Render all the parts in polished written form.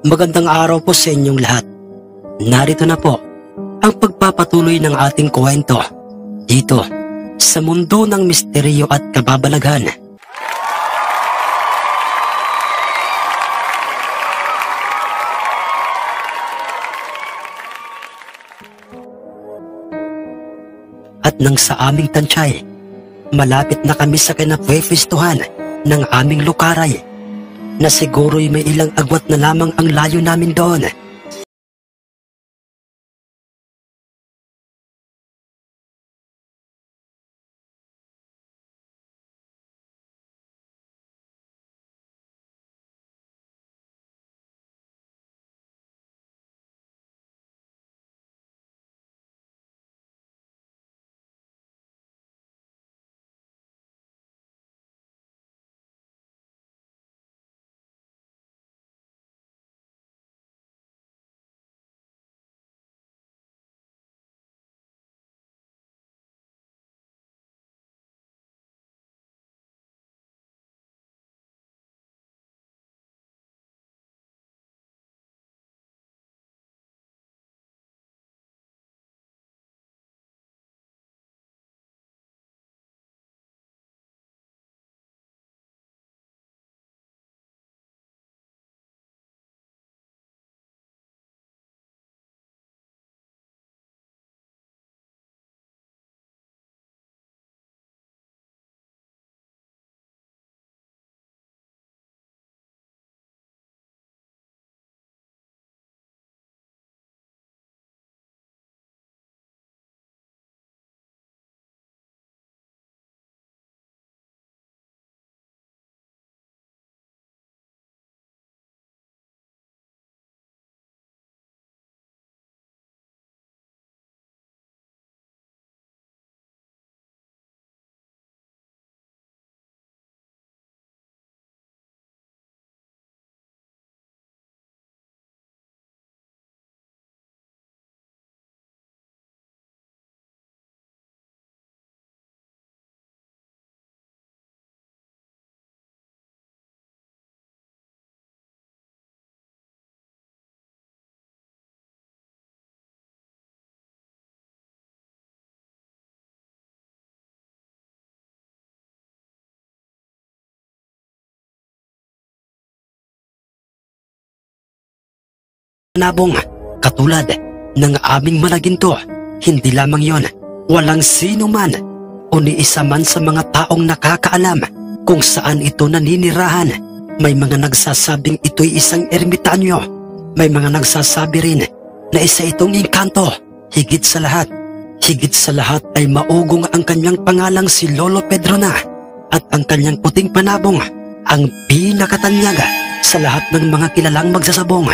Magandang araw po sa inyong lahat. Narito na po ang pagpapatuloy ng ating kwento dito sa mundo ng misteryo at kababalaghan. At nang sa aming tansay, malapit na kami sa kinapwefistuhan ng aming lukaray, na siguro'y may ilang agwat na lamang ang layo namin doon. Panabong katulad ng aming malaginto. Hindi lamang yon, walang sino man o ni isa man sa mga taong nakakaalam kung saan ito naninirahan. May mga nagsasabing ito'y isang ermitanyo. May mga nagsasabi rin na isa itong engkanto. Higit sa lahat ay maugong ang kanyang pangalang si Lolo Pedro na, at ang kanyang puting panabong ang pinakatanyaga sa lahat ng mga kilalang magsasabong.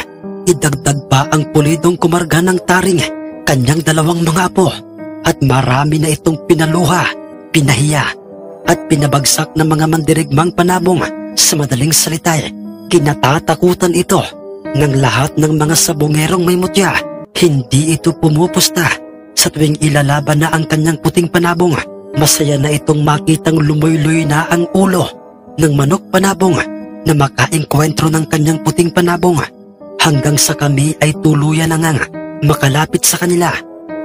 Idagdag pa ang pulidong kumarga ng taring kanyang dalawang mga apo, at marami na itong pinaluha, pinahiya at pinabagsak ng mga mandirigmang panabong. Sa madaling salita, kinatatakutan ito ng lahat ng mga sabongerong may mutya. Hindi ito pumupusta sa tuwing ilalaban na ang kanyang puting panabong. Masaya na itong makitang lumoy-loy na ang ulo ng manok panabong na makaengkwentro ng kanyang puting panabong, hanggang sa kami ay tuluyan na ngang makalapit sa kanila.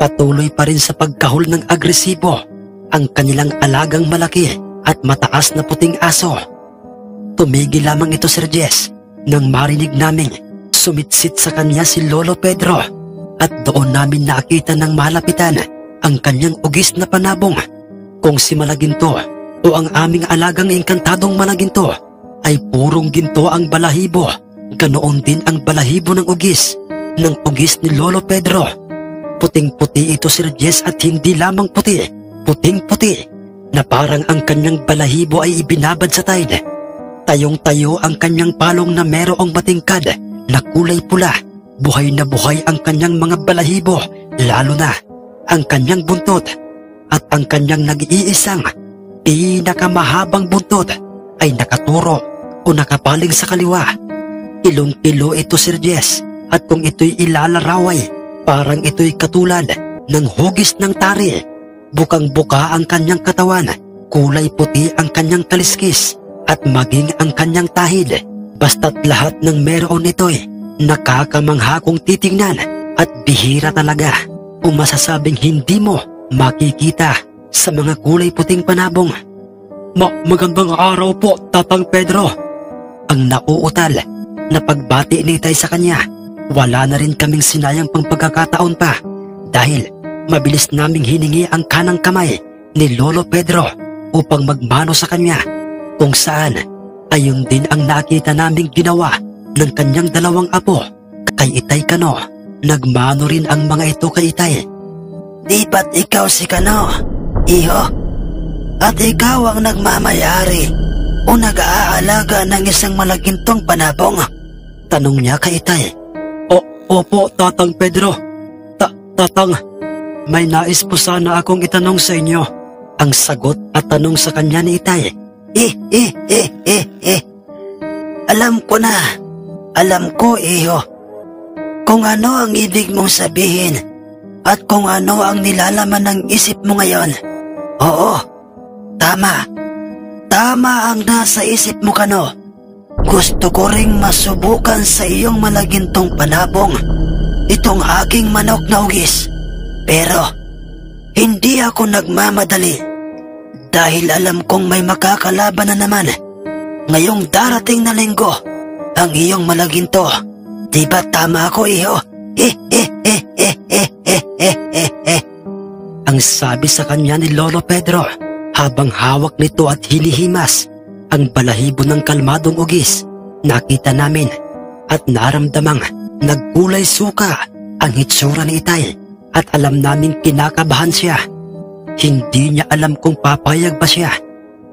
Patuloy pa rin sa pagkahol ng agresibo ang kanilang alagang malaki at mataas na puting aso. Tumigil lamang ito, Sir Jess, nang marinig naming sumitsit sa kanya si Lolo Pedro, at doon namin nakita ng malapitan ang kanyang ugis na panabong. Kung si Malaginto o ang aming alagang engkantadong Malaginto ay purong ginto ang balahibo, ganoon din ang balahibo ng ugis ni Lolo Pedro. Puting-puti ito, Sir Jess, at hindi lamang puti, puting-puti, na parang ang kanyang balahibo ay ibinabad sa tide. Tayong-tayo ang kanyang palong na merong matingkad na kulay pula. Buhay na buhay ang kanyang mga balahibo, lalo na ang kanyang buntot. At ang kanyang nag-iisang pinakamahabang buntot ay nakaturo o nakapaling sa kaliwa. Kilong-kilo ito, Sir Jess, at kung ito'y ilalaraway, parang ito'y katulad ng hugis ng tari. Bukang-buka ang kanyang katawan, kulay puti ang kanyang kaliskis, at maging ang kanyang tahid. Basta't lahat ng meron ito'y Nakakamangha kung titingnan at bihira talaga o masasabing hindi mo makikita sa mga kulay puting panabong. Magandang araw po, Tatang Pedro. Ang nauutal na pagbati ni Itay sa kanya. Wala na rin kaming sinayang pang pagkakataon pa dahil mabilis naming hiningi ang kanang kamay ni Lolo Pedro upang magmano sa kanya, kung saan ayon din ang nakita naming ginawa ng kanyang dalawang apo kay Itay Kano. Nagmano rin ang mga ito kay Itay. Di ba't ikaw si Kano, iho? At ikaw ang nagmamayari o nag-aalaga ng isang malagintong panabong? Tanong niya kay Itay. Opo, Tatang Pedro. Tatang, may nais po sana akong itanong sa inyo. Ang sagot at tanong sa kanya ni Itay. Alam ko na. Alam ko, iho. Kung ano ang ibig mong sabihin at kung ano ang nilalaman ng isip mo ngayon. Oo, tama. Tama ang nasa isip mo, Kano. Gusto ko ring masubukan sa iyong malagintong panabong itong aking manok na ugis. Pero hindi ako nagmamadali dahil alam kong may makakalaban na naman ngayong darating na linggo ang iyong malaginto. Di ba tama ako, iho? Ang sabi sa kanya ni Lolo Pedro habang hawak nito at hinihimas ang balahibo ng kalmadong ugis. Nakita namin at naramdamang nagkulay suka ang hitsura ni Itay at alam naming kinakabahan siya. Hindi niya alam kung papayag ba siya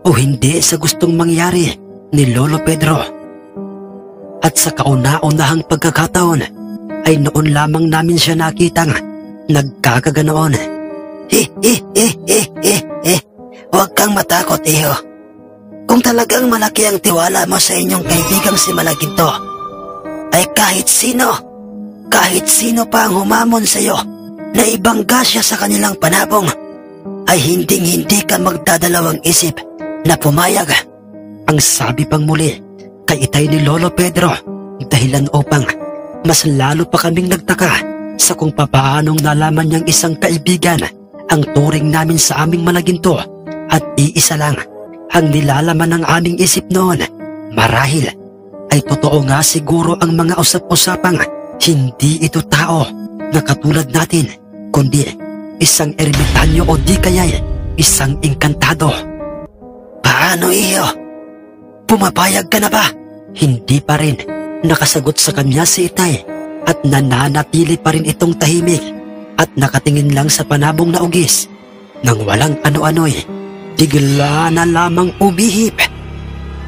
o hindi sa gustong mangyari ni Lolo Pedro. At sa kauna-unahang pagkakataon ay noon lamang namin siya nakitang nagkakaganoon. Huwag kang matakot, iho. Kung talagang malaki ang tiwala mo sa inyong kaibigang si Malaginto, ay kahit sino pa ang humamon sa iyo na ibangga siya sa kanilang panabong, ay hinding-hindi ka magdadalawang isip na pumayag. Ang sabi pang muli kay Itay ni Lolo Pedro, dahilan upang mas lalo pa kaming nagtaka sa kung papaanong nalaman niyang isang kaibigan ang turing namin sa aming Malaginto at iisa lang ang nilalaman ng aming isip noon. Marahil ay totoo nga siguro ang mga usap-usapang hindi ito tao na katulad natin, kundi isang ermitanyo o di kaya'y isang engkantado. Paano, iho? Pumapayag ka na ba? Hindi pa rin nakasagot sa kanya si Itay at nananatili pa rin itong tahimik at nakatingin lang sa panabong na ugis. Nang walang ano-ano'y bigla na lamang umihip.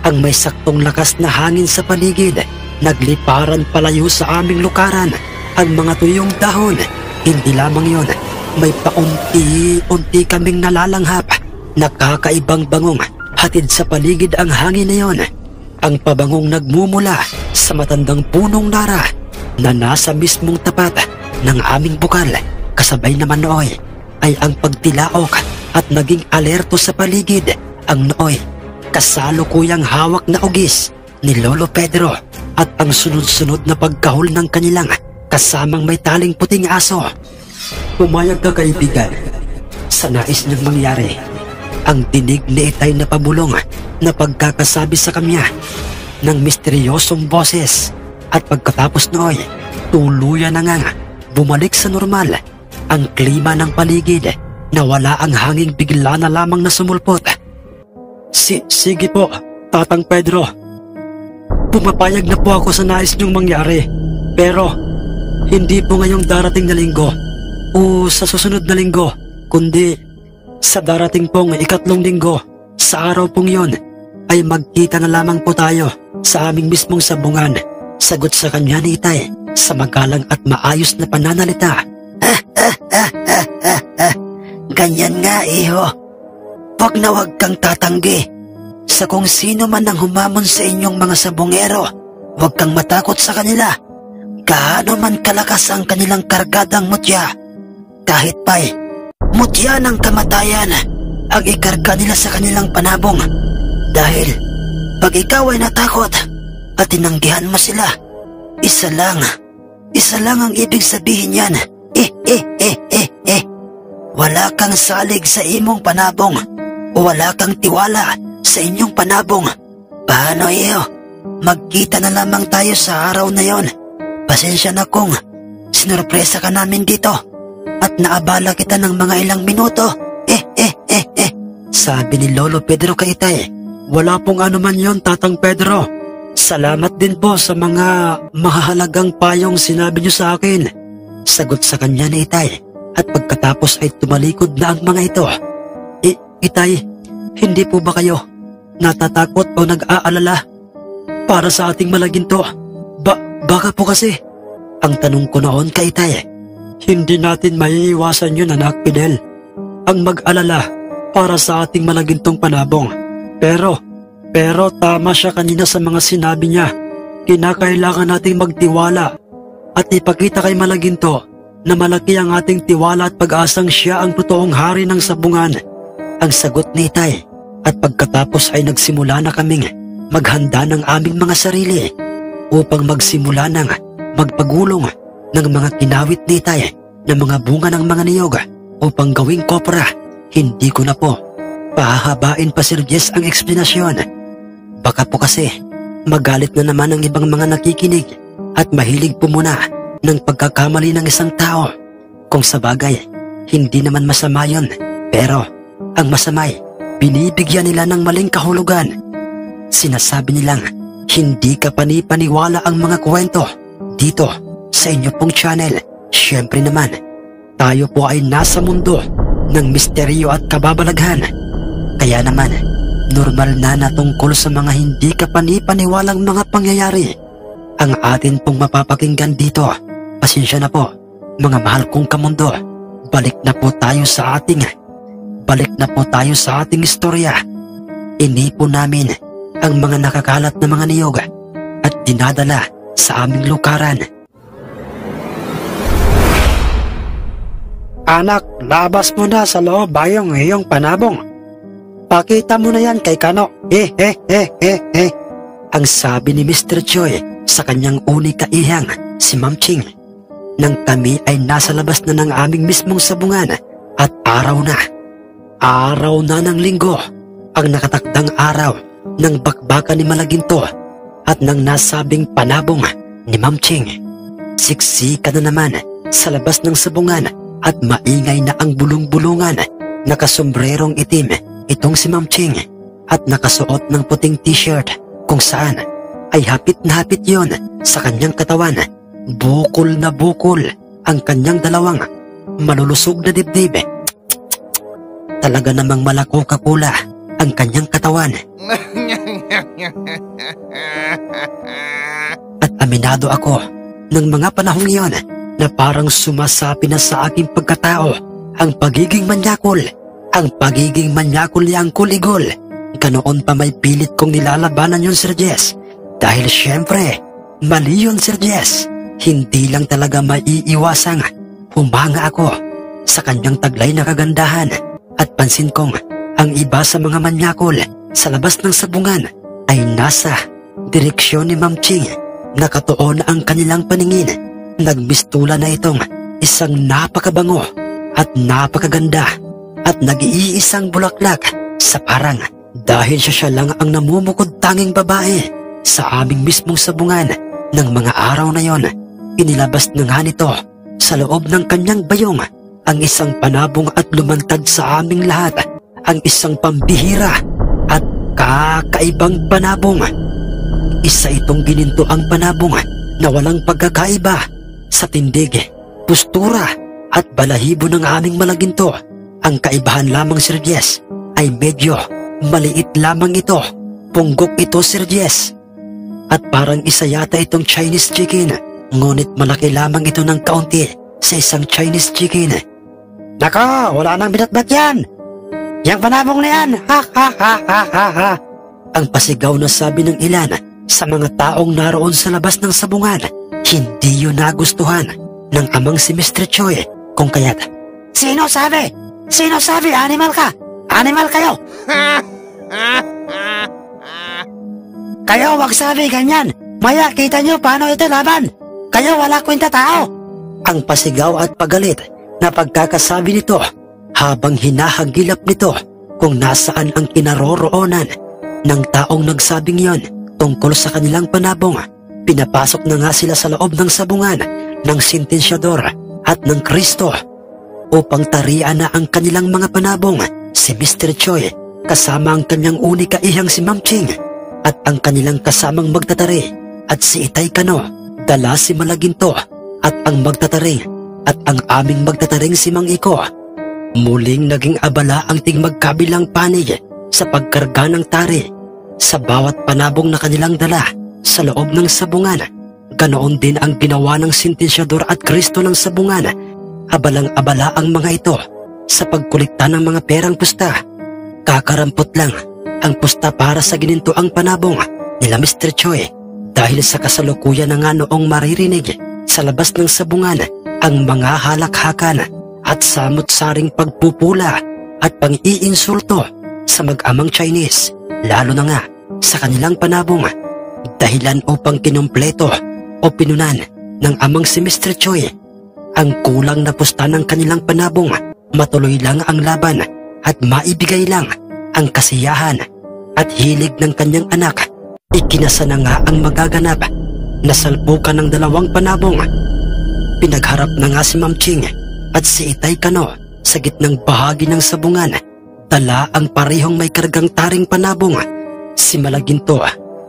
Ang may saktong lakas na hangin sa paligid, nagliparan palayo sa aming lukaran ang mga tuyong dahon. Hindi lamang yon, may paunti-unti kaming nalalanghap. Nakakaibang bangong hatid sa paligid ang hangin na yon. Ang pabangong nagmumula sa matandang punong nara na nasa mismong tapat ng aming bukal. Kasabay naman nooy ay ang pagtilaok at naging alerto sa paligid ang nooy kasalukuyang hawak na ugis ni Lolo Pedro at ang sunod-sunod na pagkahol ng kanilang kasamang may taling puting aso. Pumayag ka, kaibigan, sa nais niyang mangyari. Ang dinig ni Itay na pabulong na pagkakasabi sa kanya ng misteryosong boses at pagkatapos nooy tuluyan na nga bumalik sa normal ang klima ng paligid na wala ang hanging bigla na lamang na sumulpot. Sige po, Tatang Pedro. Pumapayag na po ako sa nais niyong mangyari. Pero hindi po ngayong darating na linggo o sa susunod na linggo, kundi sa darating pong ikatlong linggo. Sa araw pong yon ay magkita na lamang po tayo sa aming mismong sabungan. Sagot sa kanya ni Itay sa magalang at maayos na pananalita. Ganyan nga, iho. Wag na wag kang tatanggi sa kung sino man ang humamon sa inyong mga sabongero. Huwag kang matakot sa kanila. Gaano man kalakas ang kanilang kargadang mutya, kahit pa'y mutya ng kamatayan ang ikarga nila sa kanilang panabong. Dahil pag ikaw ay natakot at tinanggihan mo sila, Isa lang. Isa lang ang ibig sabihin yan. Wala kang salig sa imong panabong. O wala kang tiwala sa inyong panabong. Paano iyo? Magkita na lamang tayo sa araw na yon. Pasensya na kung sinurpresa ka namin dito at naabala kita ng mga ilang minuto. Sabi ni Lolo Pedro kay Itay. Wala pong anuman yon, Tatang Pedro. Salamat din po sa mga mahahalagang payong sinabi niyo sa akin. Sagot sa kanya ni Itay at pagkatapos ay tumalikod na ang mga ito. Itay, hindi po ba kayo natatakot o nag-aalala para sa ating malaginto? Baka po kasi. Ang tanong ko noon kay Itay. Hindi natin maiiwasan yun, anak Fidel. Ang mag-alala para sa ating malagintong panabong. Pero tama siya kanina sa mga sinabi niya. Kinakailangan nating magtiwala at ipakita kay Malaginto na malaki ang ating tiwala at pag-asang siya ang totoong hari ng sabungan. Ang sagot ni Itay. At pagkatapos ay nagsimula na kaming maghanda ng aming mga sarili upang magsimula ng magpagulong ng mga kinawit ni Itay na mga bunga ng mga niyog upang gawing kopra. Hindi ko na po pahahabain pa, Sir Jess, ang eksplanasyon. Baka po kasi magalit na naman ang ibang mga nakikinig at mahilig po muna ng pagkakamali ng isang tao. Kung sa bagay, hindi naman masama yun. Pero ang masamay, binibigyan nila ng maling kahulugan. Sinasabi nilang hindi ka panipaniwala ang mga kwento dito sa inyo pong channel. Siyempre naman, tayo po ay nasa mundo ng misteryo at kababalaghan. Kaya naman, normal na tungkol sa mga hindi ka panipaniwalang mga pangyayari ang atin pong mapapakinggan dito. Pasensya na po, mga mahal kong kamundo. Balik na po tayo sa ating istorya. Inipon namin ang mga nakakalat na mga niyog at dinadala sa aming lukaran. Anak, labas mo na sa loob bayong iyong panabong. Pakita mo na yan kay Kano. Ang sabi ni Mr. Choi sa kanyang unika ihang, si Ma'am Ching. Nang kami ay nasa labas na ng aming mismong sabungan at araw na ng linggo, ang nakatakdang araw ng bakbakan ni Malaginto at ng nasabing panabong ni Ma'am Ching. Siksika na naman sa labas ng sabungan at maingay na ang bulong-bulungan. Nakasombrerong itim itong si Ma'am Ching at nakasuot ng puting t-shirt kung saan ay hapit na hapit yon sa kanyang katawan. Bukol na bukol ang kanyang dalawang malulusog na dibdib. Talaga namang malakukakula ang kanyang katawan. At aminado ako ng mga panahong iyon na parang sumasapi na sa aking pagkatao ang pagiging manyakol. Ang pagiging manyakol ni Uncle Igol. Ganoon pa may pilit kong nilalabanan yun, Sir Jess. Dahil syempre, mali yun, Sir Jess. Hindi lang talaga maiiwasang humanga ako sa kanyang taglay na kagandahan. At pansin kong ang iba sa mga manyakol sa labas ng sabungan ay nasa direksyon ni Ma'am Ching. Nakatuon ang kanilang paningin. Nagmistula na itong isang napakabango at napakaganda at nag-iisang bulaklak sa parang dahil siya lang ang namumukod tanging babae sa aming mismong sabungan. Ng mga araw na yon, inilabas na nga nito sa loob ng kanyang bayong ang isang panabong at lumantad sa aming lahat ang isang pambihira at kakaibang panabong. Isa itong gininto ang panabong na walang pagkakaiba sa tindig, postura at balahibo ng aming Malaginto. Ang kaibahan lamang, Sir Jess, ay medyo maliit lamang ito. Punggok ito, Sir Jess. At parang isa yata itong Chinese chicken, ngunit malaki lamang ito ng kaunti sa isang Chinese chicken. Nako, wala nang binatbat yan! Yang panabong na yan! Ha! Ang pasigaw na sabi ng ilan sa mga taong naroon sa labas ng sabungan. Hindi yun nagustuhan ng amang si Mr. Choi, kung kaya't, Sino sabi? Sino sabi? Animal ka! Animal kayo! Kayo wag sabi ganyan! Maya, kita nyo paano ito laban. Kayo wala kwenta tao. Ang pasigaw at pagalit na pagkakasabi nito habang hinahagilap nito kung nasaan ang kinaroroonan ng taong nagsabing yon tungkol sa kanilang panabong. Pinapasok na nga sila sa loob ng sabungan ng sentensyador at ng Kristo upang tarian na ang kanilang mga panabong. Si Mr. Choi kasama ang kanyang unika ihang si Ma'am Ching at ang kanilang kasamang magtatari at si Itay Kano, dala si Malaginto at ang magtataring at ang aming magtataring si Mang Iko. Muling naging abala ang tigmagkabilang panig sa pagkarga ng tari sa bawat panabong na kanilang dala sa loob ng sabungan. Ganoon din ang ginawa ng sentensyador at Kristo ng sabungan. Abalang-abala ang mga ito sa pagkulikta ng mga perang pusta. Kakarampot lang ang pusta para sa ginintoang panabong nila Mr. Choi dahil sa kasalukuyan na nga noong maririnig sa labas ng sabungan ang mga halakhakan at samot-saring pagpupula at pang-iinsulto sa mag-amang Chinese, lalo na nga sa kanilang panabong. Dahilan upang kinumpleto o pinunan ng amang si Mr. Choi ang kulang na pusta ng kanilang panabong. Matuloy lang ang laban at maibigay lang ang kasiyahan at hilig ng kanyang anak. Ikinasa na nga ang magaganap na salpukan ng dalawang panabong. Pinagharap na nga si Ma'am Ching at si Itay Kano sa gitnang bahagi ng sabungan. Dala ang parehong may kargang taring panabong. Si Malaginto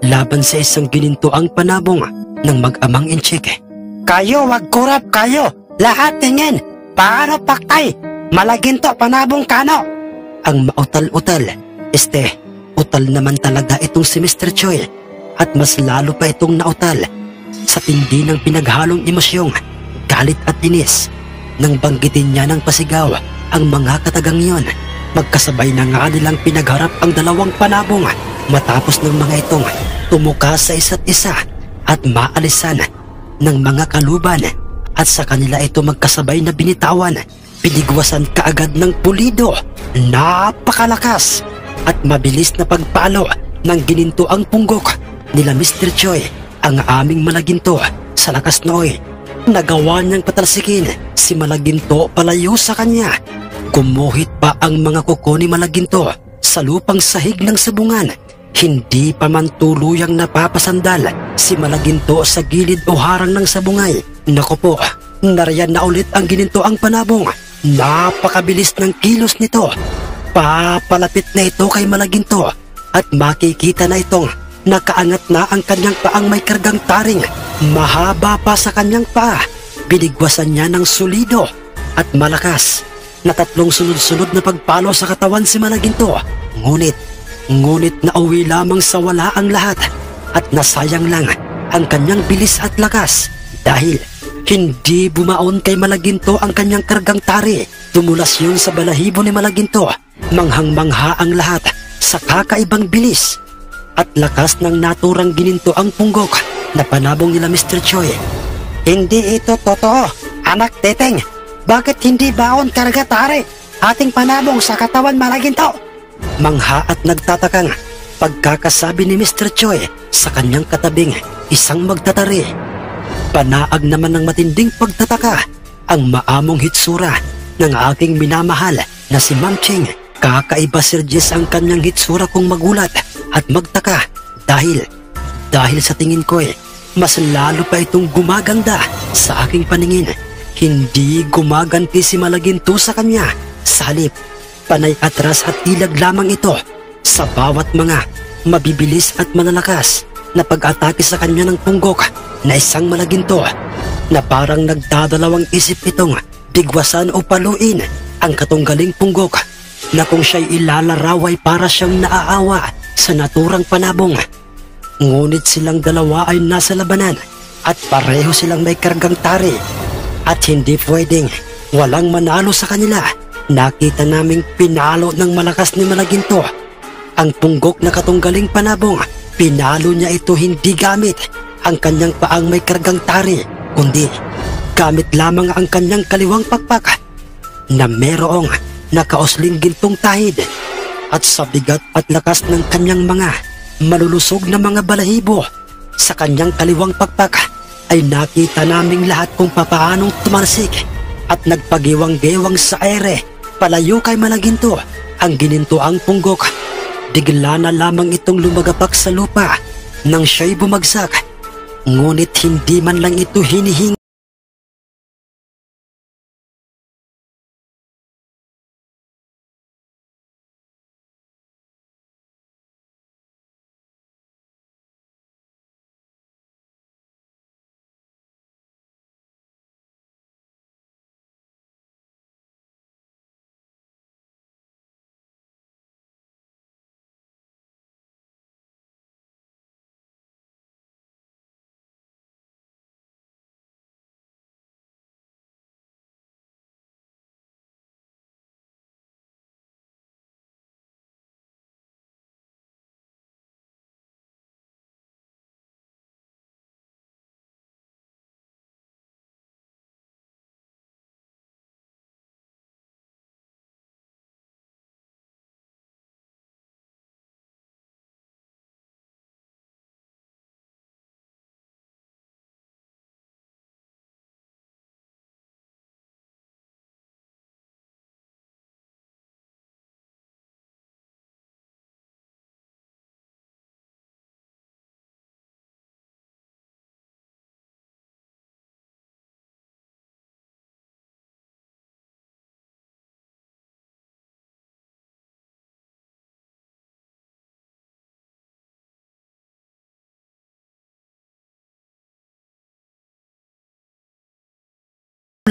laban sa isang ginintoang panabong ng mag-amang Inchik. Kayo, wag kurap kayo. Lahat tingin. Paano paktay? Malaginto, panabong Kano. Ang mautal-utal, utal naman talaga itong si Mr. Choi at mas lalo pa itong nautal sa tindi ng pinaghalong emosyong, galit at inis. Nang banggitin niya ng pasigaw ang mga katagang yon, magkasabay na nga nilang pinagharap ang dalawang panabong matapos ng mga itong tumuka sa isa't isa at maalisan ng mga kaluban at sa kanila ito magkasabay na binitawan. Pinigwasan kaagad ng pulido, napakalakas at mabilis na pagpalo ng ginintoang punggok nila Mr. Choi. Ang aming Malaginto sa lakas nooy, nagawa niyang patalsikin si Malaginto palayo sa kanya. Gumuhit pa ang mga kuko ni Malaginto sa lupang sahig ng sabungan. Hindi pa man tuluyang napapasandal si Malaginto sa gilid o harang ng sabungay. Naku po, nariyan na ulit ang ginintoang panabong. Napakabilis ng kilos nito. Papalapit na ito kay Malaginto at makikita na itong nakaangat na ang kanyang paang may kargang taring. Mahaba pa sa kanyang paa. Binigwasan niya ng solido at malakas na tatlong sunod-sunod na pagpalo sa katawan si Malaginto. Ngunit nauwi lamang sa wala ang lahat at nasayang lang ang kanyang bilis at lakas dahil hindi bumaon kay Malaginto ang kanyang kargang tari. Tumulas yun sa balahibo ni Malaginto. Manghang-mangha ang lahat sa kakaibang bilis at lakas ng naturang gininto ang punggok na panabong nila Mr. Choi. Hindi ito totoo, anak teteng. Bakit hindi baon karga tari ating panabong sa katawan Malaginto? Mangha at nagtatakang pagkakasabi ni Mr. Choi sa kanyang katabing isang magtatari. Panaag naman ng matinding pagtataka ang maamong hitsura ng aking minamahal na si Ma'am Ching. Kakaiba Sir Jess ang kanyang hitsura kung magulat at magtaka dahil sa tingin ko mas lalo pa itong gumaganda sa aking paningin. Hindi gumaganti si Malaginto sa kanya. Sa halip, panay atras at ilag lamang ito sa bawat mga mabibilis at malalakas na pag-atake sa kanya ng punggok na isang Malaginto na parang nagdadalawang isip itong bigwasan o paluin ang katunggaling punggok na kung siya'y ilalaraway para siyang naaawa sa naturang panabong. Ngunit silang dalawa ay nasa labanan at pareho silang may kargang tari at hindi pwedeng walang manalo sa kanila. Nakita naming pinalo ng malakas ni Malaginto ang punggok na katunggaling panabong. Pinalo niya ito hindi gamit ang kanyang paang may kargang tari, kundi gamit lamang ang kanyang kaliwang pakpak na merong nakausling gintong tahid. At sa bigat at lakas ng kanyang mga malulusog na mga balahibo, sa kanyang kaliwang pakpak ay nakita naming lahat kung papaanong tumarsik at nagpagiwang-gewang sa ere palayo kay Malaginto ang ginintuang punggok. Bigla na lamang itong lumagapak sa lupa nang siya'y bumagsak, ngunit hindi man lang ito hinihinga.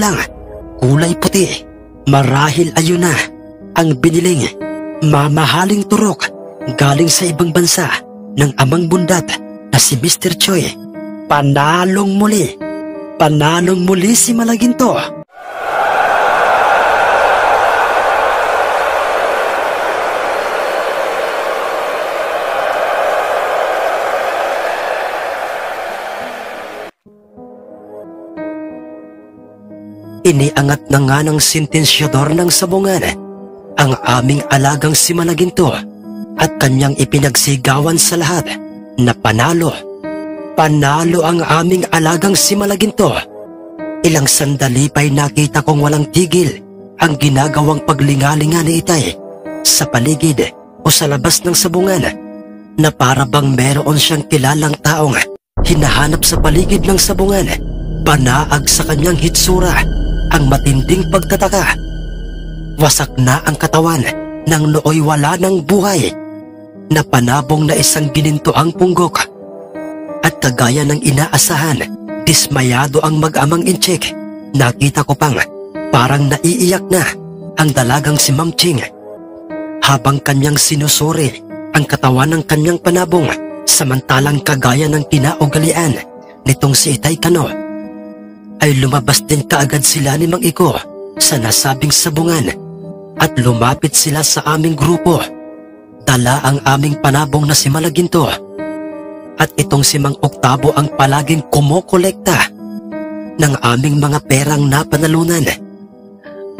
Lang, kulay puti, marahil ayun na ang biniling mamahaling turok galing sa ibang bansa ng amang bundat na si Mr. Choi. Panalong muli si Malaginto. Iniangat na nga ng sentensyador ng sabungan ang aming alagang si Malaginto at kanyang ipinagsigawan sa lahat na panalo. Panalo ang aming alagang si Malaginto. Ilang sandali pa'y nakita kong walang tigil ang ginagawang paglingalinga ni Itay sa paligid o sa labas ng sabungan na para bang meron siyang kilalang taong hinahanap sa paligid ng sabungan. Panaag sa kanyang hitsura ang matinding pagtataka. Wasak na ang katawan nang nooy wala ng buhay, na panabong na isang ginintuang punggok. At kagaya ng inaasahan, dismayado ang mag-amang inchik. Nakita ko pang parang naiiyak na ang dalagang si Ma'am Ching habang kanyang sinusuri ang katawan ng kanyang panabong, samantalang kagaya ng kinaugalian nitong si Itay Kano ay lumabas din kaagad sila ni Mang Iko sa nasabing sabungan at lumapit sila sa aming grupo. Dala ang aming panabong na si Malaginto at itong si Mang Oktabo ang palaging kumokolekta ng aming mga perang napanalunan.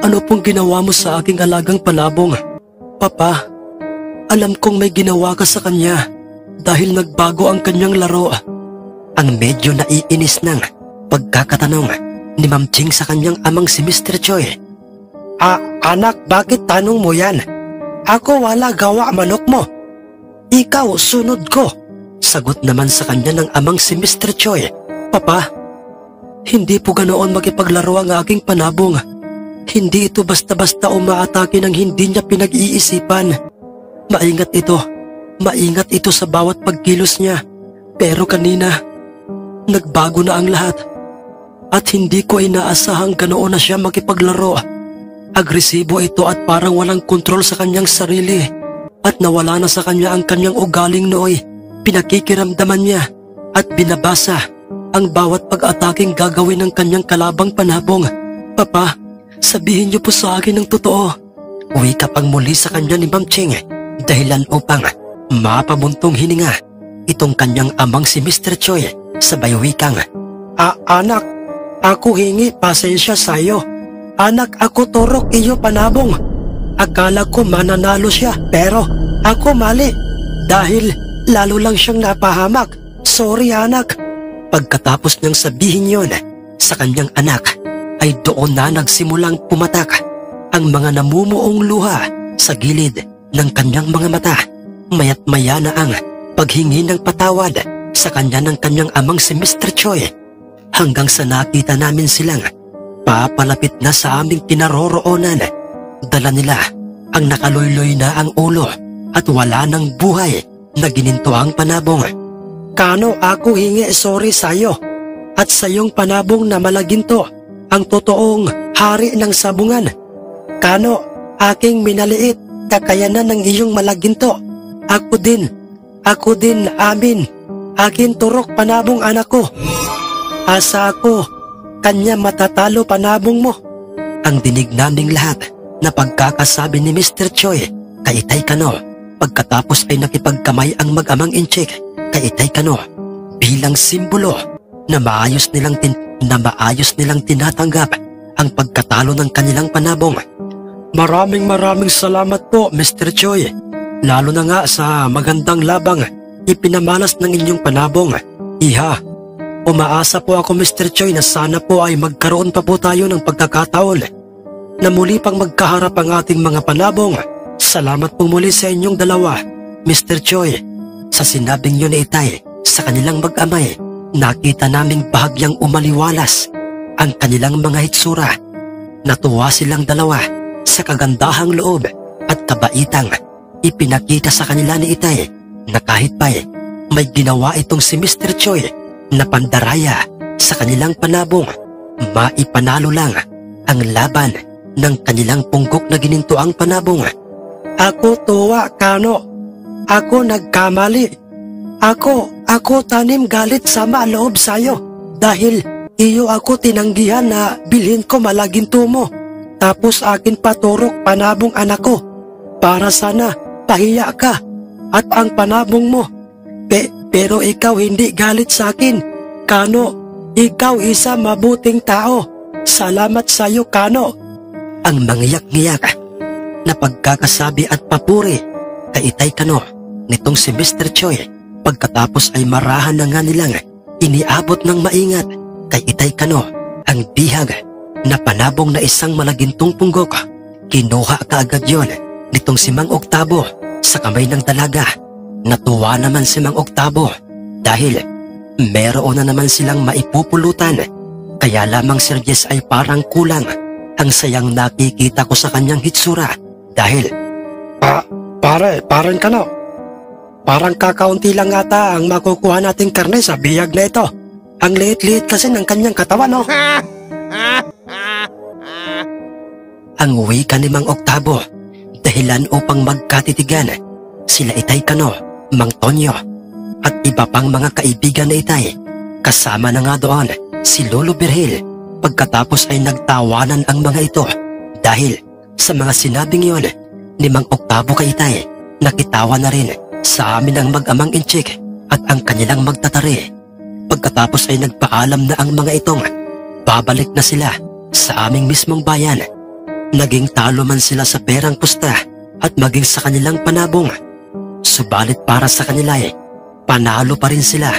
Ano pong ginawa mo sa aking alagang panabong? Papa, alam kong may ginawa ka sa kanya dahil nagbago ang kanyang laro. Ang medyo naiinis ng pagkakatanong ni Ma'am Ching sa kanyang amang si Mr. Choi. Anak, bakit tanong mo yan? Ako wala gawa manok mo. Ikaw sunod ko. Sagot naman sa kanya ng amang si Mr. Choi. Papa, hindi po ganoon makipaglaro ang aking panabong. Hindi ito basta-basta umaatake ng hindi niya pinag-iisipan. Maingat ito sa bawat pagkilos niya. Pero kanina, nagbago na ang lahat. At hindi ko inaasahang ganoon na siya makipaglaro. Agresibo ito at parang walang kontrol sa kanyang sarili. At nawala na sa kanya ang kanyang ugaling nooy. Pinakikiramdaman niya at binabasa ang bawat pag-ataking gagawin ng kanyang kalabang panabong. Papa, sabihin niyo po sa akin ang totoo. Wika pang muli sa kanya ni Ma'am Ching, dahilan upang mapabuntong hininga itong kanyang amang si Mr. Choi. Sabay wikang, anak, ako hingi pasensya sa'yo. Anak, ako turok iyo panabong. Akala ko mananalo siya pero ako mali dahil lalo lang siyang napahamak Sorry anak. Pagkatapos niyang sabihin yon sa kanyang anak, ay doon na nagsimulang pumatak ang mga namumuong luha sa gilid ng kanyang mga mata. Maya't maya na ang paghingi ng patawad sa kanya ng kanyang amang si Mr. Choi, hanggang sa nakita namin silang papalapit na sa aming kinaroroonan. Dala nila ang nakaloy-loy na ang ulo at wala ng buhay na gininto ang panabong. Kano ako hingi sorry sa'yo at sa iyong panabong na malaginto, ang totoong hari ng sabungan. Kano aking minaliit kakayanan ng iyong malaginto. Ako din amin, akin turok panabong anak ko. Asa ako, kanya matatalo panabong mo. Ang dinig naming lahat na pagkakasabi ni Mr. Choi kay Itay Kano, pagkatapos ay nakipagkamay ang mag-amang inchik kay Itay Kano bilang simbolo na maayos nilang tinatanggap ang pagkatalo ng kanilang panabong. Maraming salamat po, Mr. Choi. Lalo na nga sa magandang labang ipinamalas ng inyong panabong. Iha, umaasa po ako, Mr. Choi, na sana po ay magkaroon pa po tayo ng pagkakataon na muli pang magkaharap ang ating mga panabong. Salamat po muli sa inyong dalawa, Mr. Choi. Sa sinabing yun ni Itay sa kanilang mag-amay, nakita naming bahagyang umaliwalas ang kanilang mga hitsura. Natuwa silang dalawa sa kagandahang loob at kabaitang ipinakita sa kanila ni Itay na kahit pa'y may ginawa itong si Mr. Choi na pandaraya sa kanilang panabong, maipanalo lang ang laban ng kanilang punggok na gininto ang panabong. Ako tuwa, Kano. Ako nagkamali. Ako tanim galit sama loob sa'yo dahil iyo ako tinanggihan na bilhin ko malaginto mo. Tapos akin paturok panabong anak ko para sana pahiya ka at ang panabong mo. Pero ikaw hindi galit sa akin, Kano. Ikaw isa mabuting tao. Salamat sa'yo, Kano. Ang mangyak-ngyak na pagkakasabi at papuri kay Itay Kano nitong si Mr. Choi, pagkatapos ay marahan na nga nilang iniabot ng maingat kay Itay Kano ang bihag na panabong na isang malagintong punggok. Kinuha kaagad yon nitong si Mang Octavo sa kamay ng dalaga. Natuwa naman si Mang Octavo dahil meron na naman silang maipupulutan. Kaya lamang Sir Jess ay parang kulang ang sayang nakikita ko sa kanyang hitsura dahil parang Kano, parang kakaunti lang ata ang makukuha nating karne sa biyag na ito. Ang liit-liit kasi ng kanyang katawan, no? Ang wika ni Mang Octavo, dahilan upang magkatitigan sila Itay Kano, Mang Tonyo at iba pang mga kaibigan na Itay. Kasama na nga doon si Lolo Virgil. Pagkatapos ay nagtawanan ang mga ito dahil sa mga sinabing yon ni Mang Octavo kay Itay. Nakitawa na rin sa amin ang mag-amang inchik at ang kanilang magtatari. Pagkatapos ay nagpaalam na ang mga itong babalik na sila sa aming mismong bayan. Naging talo man sila sa perang pusta at maging sa kanilang panabong. Subalit para sa kanila panalo pa rin sila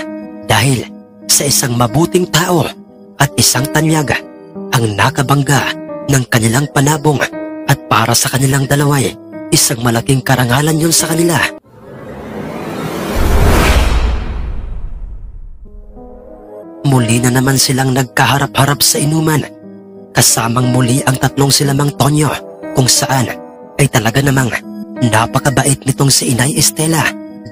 dahil sa isang mabuting tao at isang tanyag ang nakabangga ng kanilang panabong, at para sa kanilang dalawa isang malaking karangalan yun sa kanila. Muli na naman silang nagkaharap-harap sa inuman, kasamang muli ang tatlong sila Mang Tonyo, kung saan ay talaga namang napakabait nitong si Inay Estela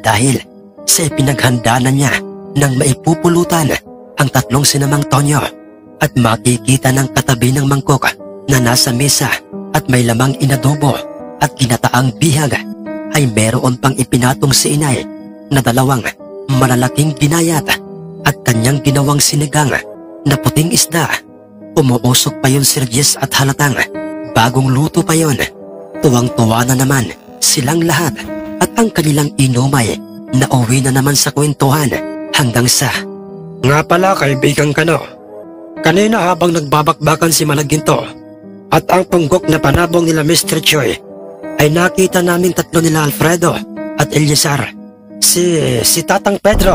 dahil sa ipinaghanda na niya ng maipupulutan ang tatlong sinamang Tonyo, at makikita ng katabi ng mangkok na nasa mesa at may lamang inadobo at ginataang bihag ay meron pang ipinatong si Inay na dalawang malalaking binayat at kanyang ginawang sinigang na puting isda. Umuusok pa yun, Sir Jess, at halatang bagong luto pa yun. Tuwang-tuwa na naman silang lahat at ang kanilang inumay na uwi na naman sa kwentuhan hanggang sa... Nga pala, kaibigan Kano, kanina habang nagbabakbakan si Malaginto at ang punggok na panabong nila Mr. Choi, ay nakita namin tatlo nila Alfredo at Eliazar, si Tatang Pedro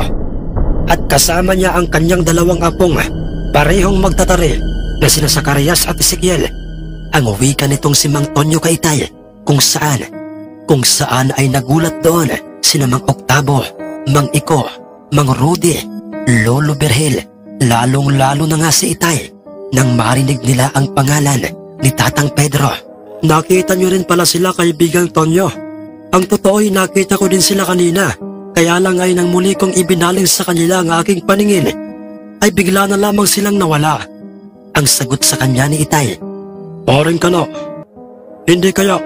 at kasama niya ang kanyang dalawang apong parehong magtatari na sina Zacarias at Ezekiel. Ang wika nitong si Mang Tonyo kay Itay kung saan ay nagulat doon sina Mang Octavo, Mang Iko, Mang Rudy, Lolo Berhel, lalong-lalo na nga si Itay nang marinig nila ang pangalan ni Tatang Pedro. Nakita niyo rin pala sila, kaibigang Tonyo. Ang totoo ay nakita ko din sila kanina, kaya lang ay nang muli kong ibinaling sa kanila ang aking paningin ay bigla na lamang silang nawala. Ang sagot sa kanya ni Itay, "Paring Kano, hindi kaya?"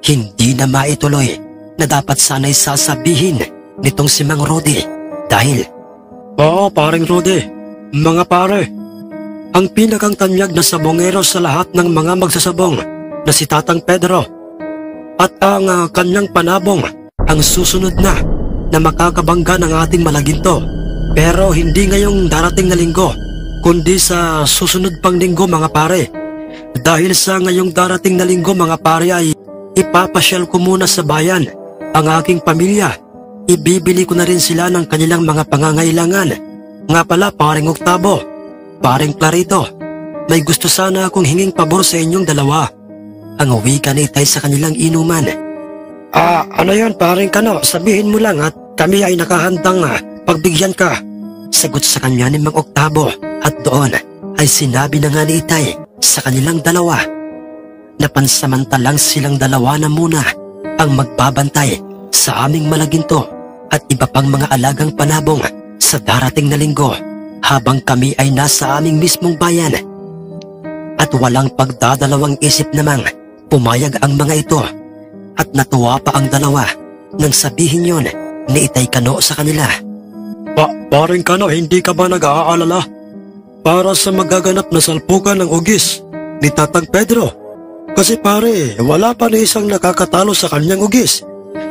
Hindi na maituloy na dapat sana'y sasabihin nitong si Mang Rudy dahil, "Oo, paring Rudy, mga pare, ang pinakang tanyag na sabongero sa lahat ng mga magsasabong na si Tatang Pedro at ang kanyang panabong ang susunod na makakabangga ng ating Malaginto. Pero hindi ngayong darating na linggo, kundi sa susunod pang linggo mga pare. Dahil sa ngayong darating na linggo mga pare ay ipapasyal ko muna sa bayan ang aking pamilya. Ibibili ko na rin sila ng kanilang mga pangangailangan. Nga pala paring Octavo, paring Clarito, may gusto sana akong hinging pabor sa inyong dalawa." Ang wika ni Itay sa kanilang inuman. Ano yan paring Kano, sabihin mo lang at kami ay nakahandang pagbigyan ka." Sagot sa kanya ni Mang Octavo at doon ay sinabi na nga ni Itay sa kanilang dalawa na pansamantalang silang dalawa na muna ang magbabantay sa aming Malaginto at iba pang mga alagang panabong sa darating na linggo habang kami ay nasa aming mismong bayan. At walang pagdadalawang isip namang pumayag ang mga ito at natuwa pa ang dalawa nang sabihin yon ni Itay Kano sa kanila. Paring Kano, hindi ka ba nag-aalala para sa magaganap na salpukan ng ugis ni Tatang Pedro? Kasi pare, wala pa ni isang nakakatalo sa kanyang ugis.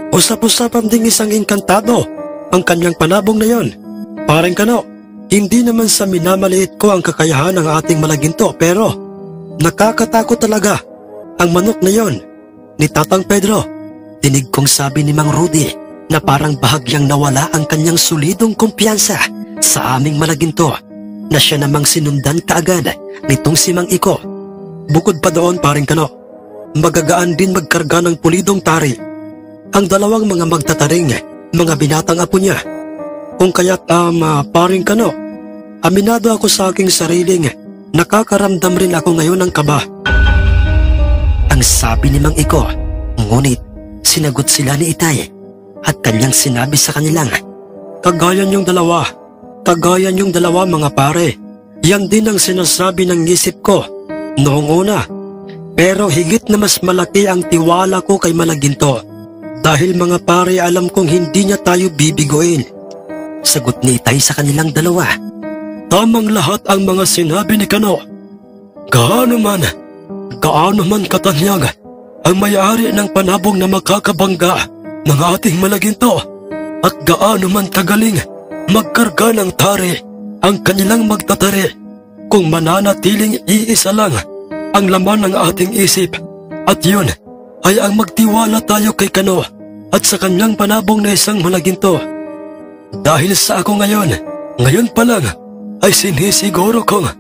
Usap-usapan ding isang inkantado ang kanyang panabong na yon. Paring Kano, hindi naman sa minamaliit ko ang kakayahan ng ating Malaginto, pero nakakatakot talaga ang manok na yon ni Tatang Pedro. Dinig kong sabi ni Mang Rudy na parang bahagyang nawala ang kanyang solidong kumpiyansa sa aming Malaginto na siya namang sinundan kaagad nitong si Mang Iko. Bukod pa doon paring Kano, magagaan din magkarga ng pulidong tari ang dalawang mga magtataring mga binatang apo niya. Kung kaya't paring Kano, aminado ako sa aking sariling nakakaramdam rin ako ngayon ng kaba. Ang sabi ni Mang Iko, ngunit sinagot sila ni Itay at kanyang sinabi sa kanilang, Kagaya niyong dalawa mga pare. Yan din ang sinasabi ng isip ko noong una. Pero higit na mas malaki ang tiwala ko kay Malaginto. Dahil mga pare, alam kong hindi niya tayo bibiguin." Sagot ni Itay sa kanilang dalawa, "Tamang lahat ang mga sinabi ni Kano. Gaano man katanyag ang may-ari ng panabong na makakabangga ng ating Malaginto at gaano man kagaling magkarga ng tari ang kanilang magtatari, kung mananatiling iisa lang ang laman ng ating isip, at yun ay ang magtiwala tayo kay Kano at sa kanyang panabong na isang Malaginto. Dahil sa ako ngayon pa lang ay sinisiguro kong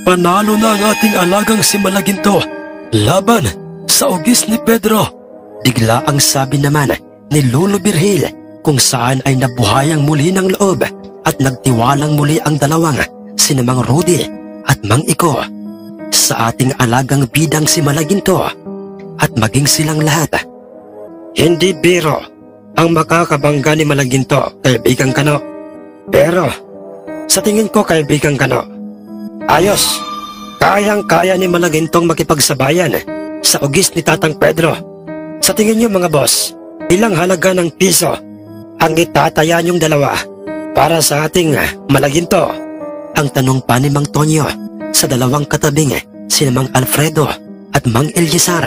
panalo na ang ating alagang si Malaginto laban sa ugis ni Pedro." Bigla ang sabi naman ni Lolo Birhil kung saan ay nabuhayang muli ng loob at nagtiwalang muli ang dalawang sina Mang Rudy at Mang Iko sa ating alagang bidang si Malaginto at maging silang lahat. Hindi biro ang makakabangga ni Malaginto, kaibigang Kano. Pero sa tingin ko, kaibigang Kano, ayos, kayang-kaya ni Malagintong makipagsabayan sa ugis ni Tatang Pedro. Sa tingin niyo mga boss, ilang halaga ng piso ang itataya niyong dalawa para sa ating Malaginto? Ang tanong pa ni Mang Tonyo sa dalawang katabing sina Mang Alfredo at Mang Eliezar.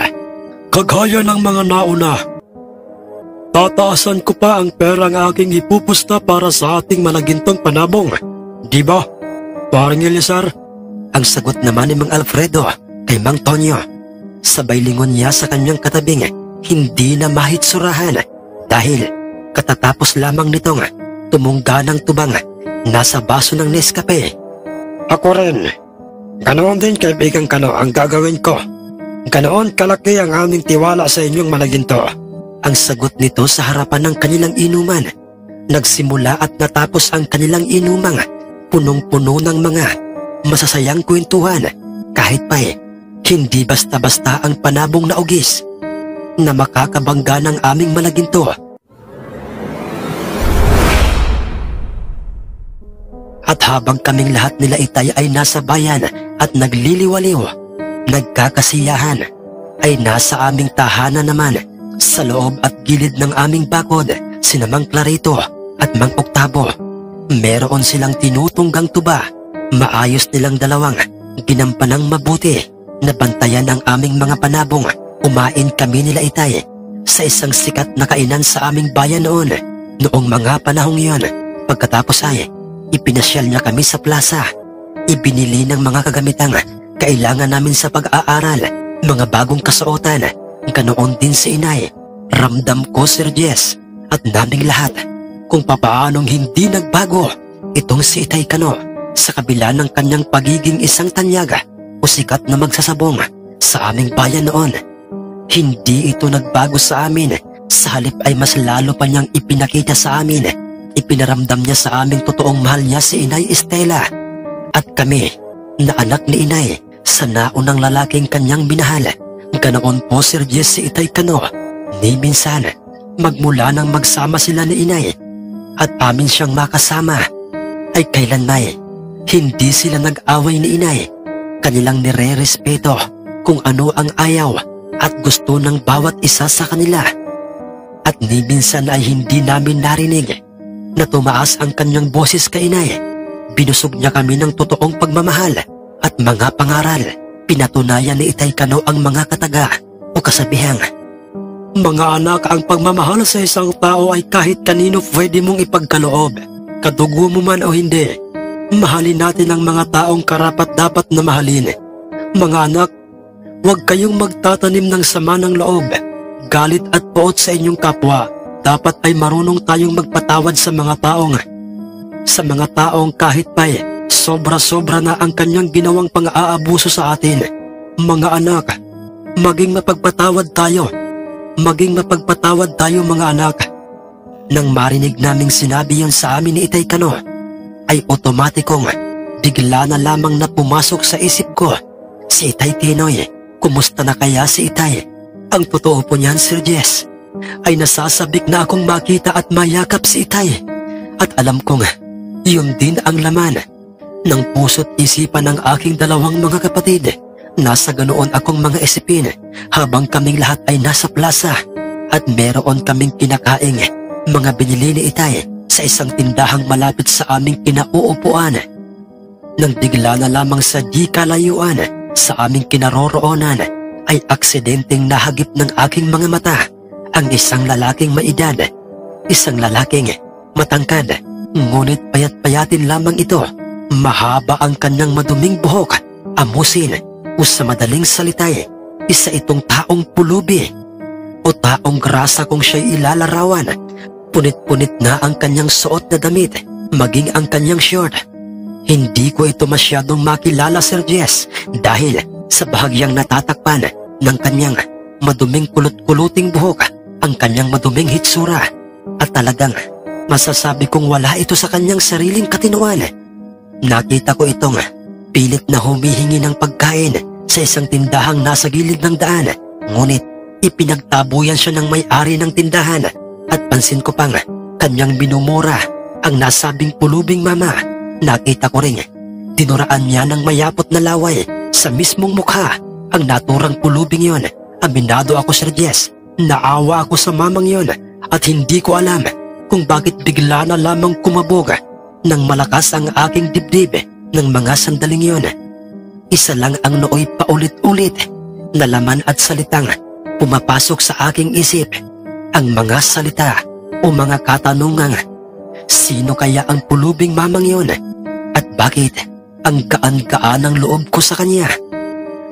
"Kagaya ng mga nauna, tataasan ko pa ang perang aking ipupusta para sa ating Malagintong panabong. Di ba, paring Eliezar?" Ang sagot naman ni Mang Alfredo kay Mang Tonyo. Sabay lingon niya sa kanyang katabing hindi na mahitsurahan dahil katatapos lamang nitong tumungga ng tubang nasa baso ng Nescafe. Ako rin. Ganoon din kaibigang Kano ang gagawin ko. Ganoon kalaki ang aming tiwala sa inyong Malaginto. Ang sagot nito sa harapan ng kanilang inuman. Nagsimula at natapos ang kanilang inumang punong-puno ng mga masasayang kwentuhan. Kahit pa hindi basta-basta ang panabong na ugis na makakabangga ng aming Malaginto. At habang kaming lahat nila Itay ay nasa bayan at nagliliwaliw, nagkakasiyahan, ay nasa aming tahanan naman sa loob at gilid ng aming bakod sina Mang Clarito at Mang Octavo. Meron silang tinutunggang tuba. Maayos nilang dalawang ginampanang mabuti na bantayan ang aming mga panabong. Umain kami nila Itay sa isang sikat na kainan sa aming bayan noon. Noong mga panahong iyon, pagkatapos ay ipinasyal niya kami sa plaza. Ibinili ng mga kagamitang kailangan namin sa pag-aaral, mga bagong kasuotan. Ganoon din si Inay. Ramdam ko, Sir Jess, at naming lahat kung papaanong hindi nagbago itong si Itay Kano sa kabila ng kanyang pagiging isang tanyaga o sikat na magsasabong sa aming bayan noon. Hindi ito nagbago sa amin. Sa halip ay mas lalo pa niyang ipinakita sa amin. Ipinaramdam niya sa aming totoong mahal niya si Inay Estela. At kami, na anak ni Inay, sa naunang lalaking kanyang minahal. Ganoon po, Sir Jess, si Itay Kano. Ni minsan, magmula nang magsama sila ni Inay at amin siyang makasama, ay kailanman hindi sila nag-away ni Inay. Kanilang nire-respeto kung ano ang ayaw at gusto ng bawat isa sa kanila. At ni minsan ay hindi namin narinig na tumaas ang kanyang boses kay Inay. Binusog niya kami ng totoong pagmamahal at mga pangaral. Pinatunayan ni Itay Kano ang mga kataga o kasabihang, mga anak, ang pagmamahal sa isang tao ay kahit kanino pwede mong ipagkaloob. Kadugo mo man o hindi, mahalin natin ang mga taong karapat dapat na mahalin. Mga anak, huwag kayong magtatanim ng sama ng loob, galit at poot sa inyong kapwa. Dapat ay marunong tayong magpatawad sa mga taong kahit pa sobra-sobra na ang kanyang ginawang pang-aabuso sa atin. Mga anak, maging mapagpatawad tayo. Maging mapagpatawad tayo, mga anak. Nang marinig naming sinabi yon sa amin ni Itay Kano, ay otomatikong bigla na lamang na pumasok sa isip ko si Itay Kinoy. Kumusta na kaya si Itay? Ang totoo po niyan, Sir Jess, ay nasasabik na akong makita at mayakap si Itay. At alam kong yun din ang laman ng puso't isipan ng aking dalawang mga kapatid. Nasa ganoon akong mga isipin habang kaming lahat ay nasa plaza at meron kaming kinakaing mga binili ni Itay sa isang tindahang malapit sa aming kinauupuan. Nang bigla na lamang sa di kalayuan sa aming kinaroroonan ay aksidenteng nahagip ng aking mga mata ang isang lalaking maedad, isang lalaking matangkad, ngunit payat-payatin lamang ito. Mahaba ang kanyang maduming buhok, amusin, o sa madaling salita, isa itong taong pulubi o taong grasa kung siya'y ilalarawan. Punit-punit na ang kanyang suot na damit, maging ang kanyang short. Hindi ko ito masyadong makilala, Sir Jess, dahil sa bahagyang natatakpan ng kanyang maduming kulot-kuluting buhok, ang kanyang maduming hitsura, at talagang masasabi kong wala ito sa kanyang sariling katinuan. Nakita ko itong pilit na humihingi ng pagkain sa isang tindahang nasa gilid ng daan, ngunit ipinagtabuyan siya ng may-ari ng tindahan at pansin ko pang kanyang binumura ang nasabing pulubing mama. Nakita ko rin dinuraan niya ng mayapot na laway sa mismong mukha ang naturang pulubing yon. Aminado ako, Sir Jess, naawa ako sa mamang yon at hindi ko alam kung bakit bigla na lamang kumabog ng malakas ang aking dibdib ng mga sandaling yon. Isa lang ang nooy paulit-ulit na laman at salitang pumapasok sa aking isip. Ang mga salita o mga katanungang, sino kaya ang pulubing mamang yon? At bakit ang gaan-gaan ng loob ko sa kanya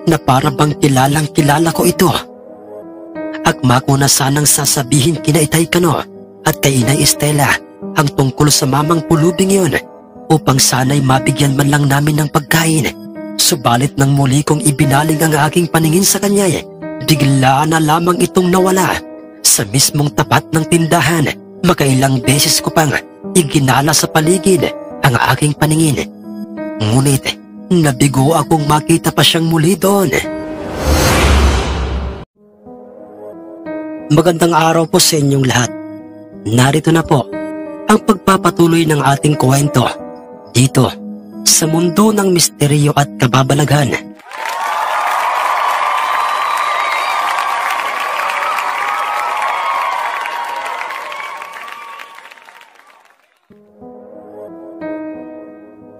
na para bang kilalang kilala ko ito? Akma ko na sanang sasabihin kina Itay Kano at kay Inay Estela ang tungkol sa mamang pulubing yon. upang sana'y mabigyan man lang namin ng pagkain. Subalit nang muli kong ibinaling ang aking paningin sa kanya, bigla na lamang itong nawala. Sa mismong tapat ng tindahan, makailang beses ko pang iginala sa paligid ang aking paningin. Ngunit nabigo akong makita pa siyang muli doon. Magandang araw po sa inyong lahat. Narito na po ang pagpapatuloy ng ating kwento dito sa mundo ng misteryo at kababalaghan.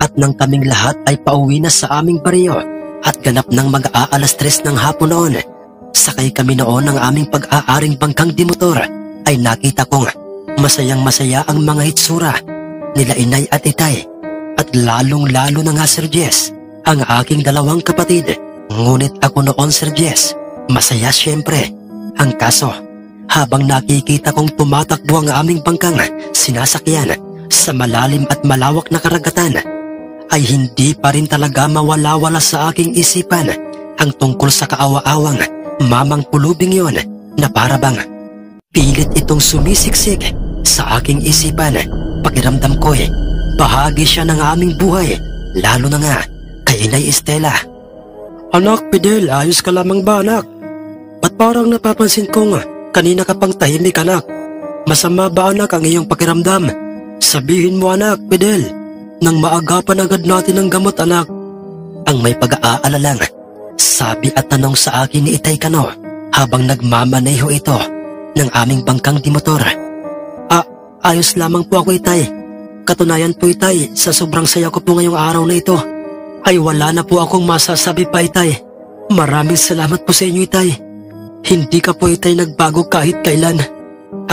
At nang kaming lahat ay pauwi na sa aming baryo at ganap ng mag-aalas 3 ng hapon noon, sakay kami noon ng aming pag-aaring bangkang dimotor, ay nakita kong masayang-masaya ang mga hitsura nila inay at itay, at lalong-lalo na nga Sir Jess, ang aking dalawang kapatid. Ngunit ako noon, Sir Jess, masaya siyempre. Ang kaso, habang nakikita kong tumatakbo ang aming bangkang sinasakyan sa malalim at malawak na karagatan, ay hindi pa rin talaga mawala-wala sa aking isipan ang tungkol sa kaawa-awang mamang pulubing yon na parabang pilit itong sumisiksik sa aking isipan. Pakiramdam ko bahagi siya ng aming buhay, lalo na nga kay Inay Estela. Anak Fidel, ayos ka lamang ba anak? Ba't parang napapansin kong kanina ka pang tahimik anak? Masama ba anak ang iyong pakiramdam? Sabihin mo anak Fidel, nang maagapan agad natin ang gamot anak. Ang may pag-aalalang sabi at tanong sa akin ni Itay Kano habang nagmamaneho ito ng aming bangkang dimotor. Ayos lamang po ako Itay. Katunayan po Itay, sa sobrang saya ko po ngayong araw na ito ay wala na po akong masasabi pa Itay. Maraming salamat po sa inyo Itay. Hindi ka po Itay nagbago kahit kailan.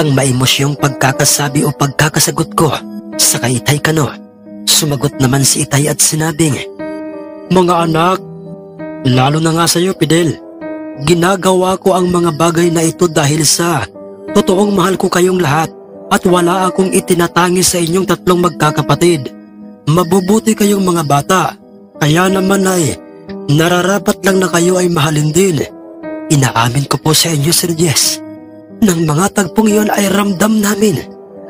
Ang maimosyong pagkakasabi o pagkakasagot ko sa kay Itay Kano, sumagot naman si Itay at sinabing, mga anak, lalo na nga sa iyo Fidel, ginagawa ko ang mga bagay na ito dahil sa totoong mahal ko kayong lahat at wala akong itinatangi sa inyong tatlong magkakapatid. Mabubuti kayong mga bata, kaya naman ay nararapat lang na kayo ay mahalin din. Inaamin ko po sa inyo Sir Jess, nang mga tagpong iyon ay ramdam namin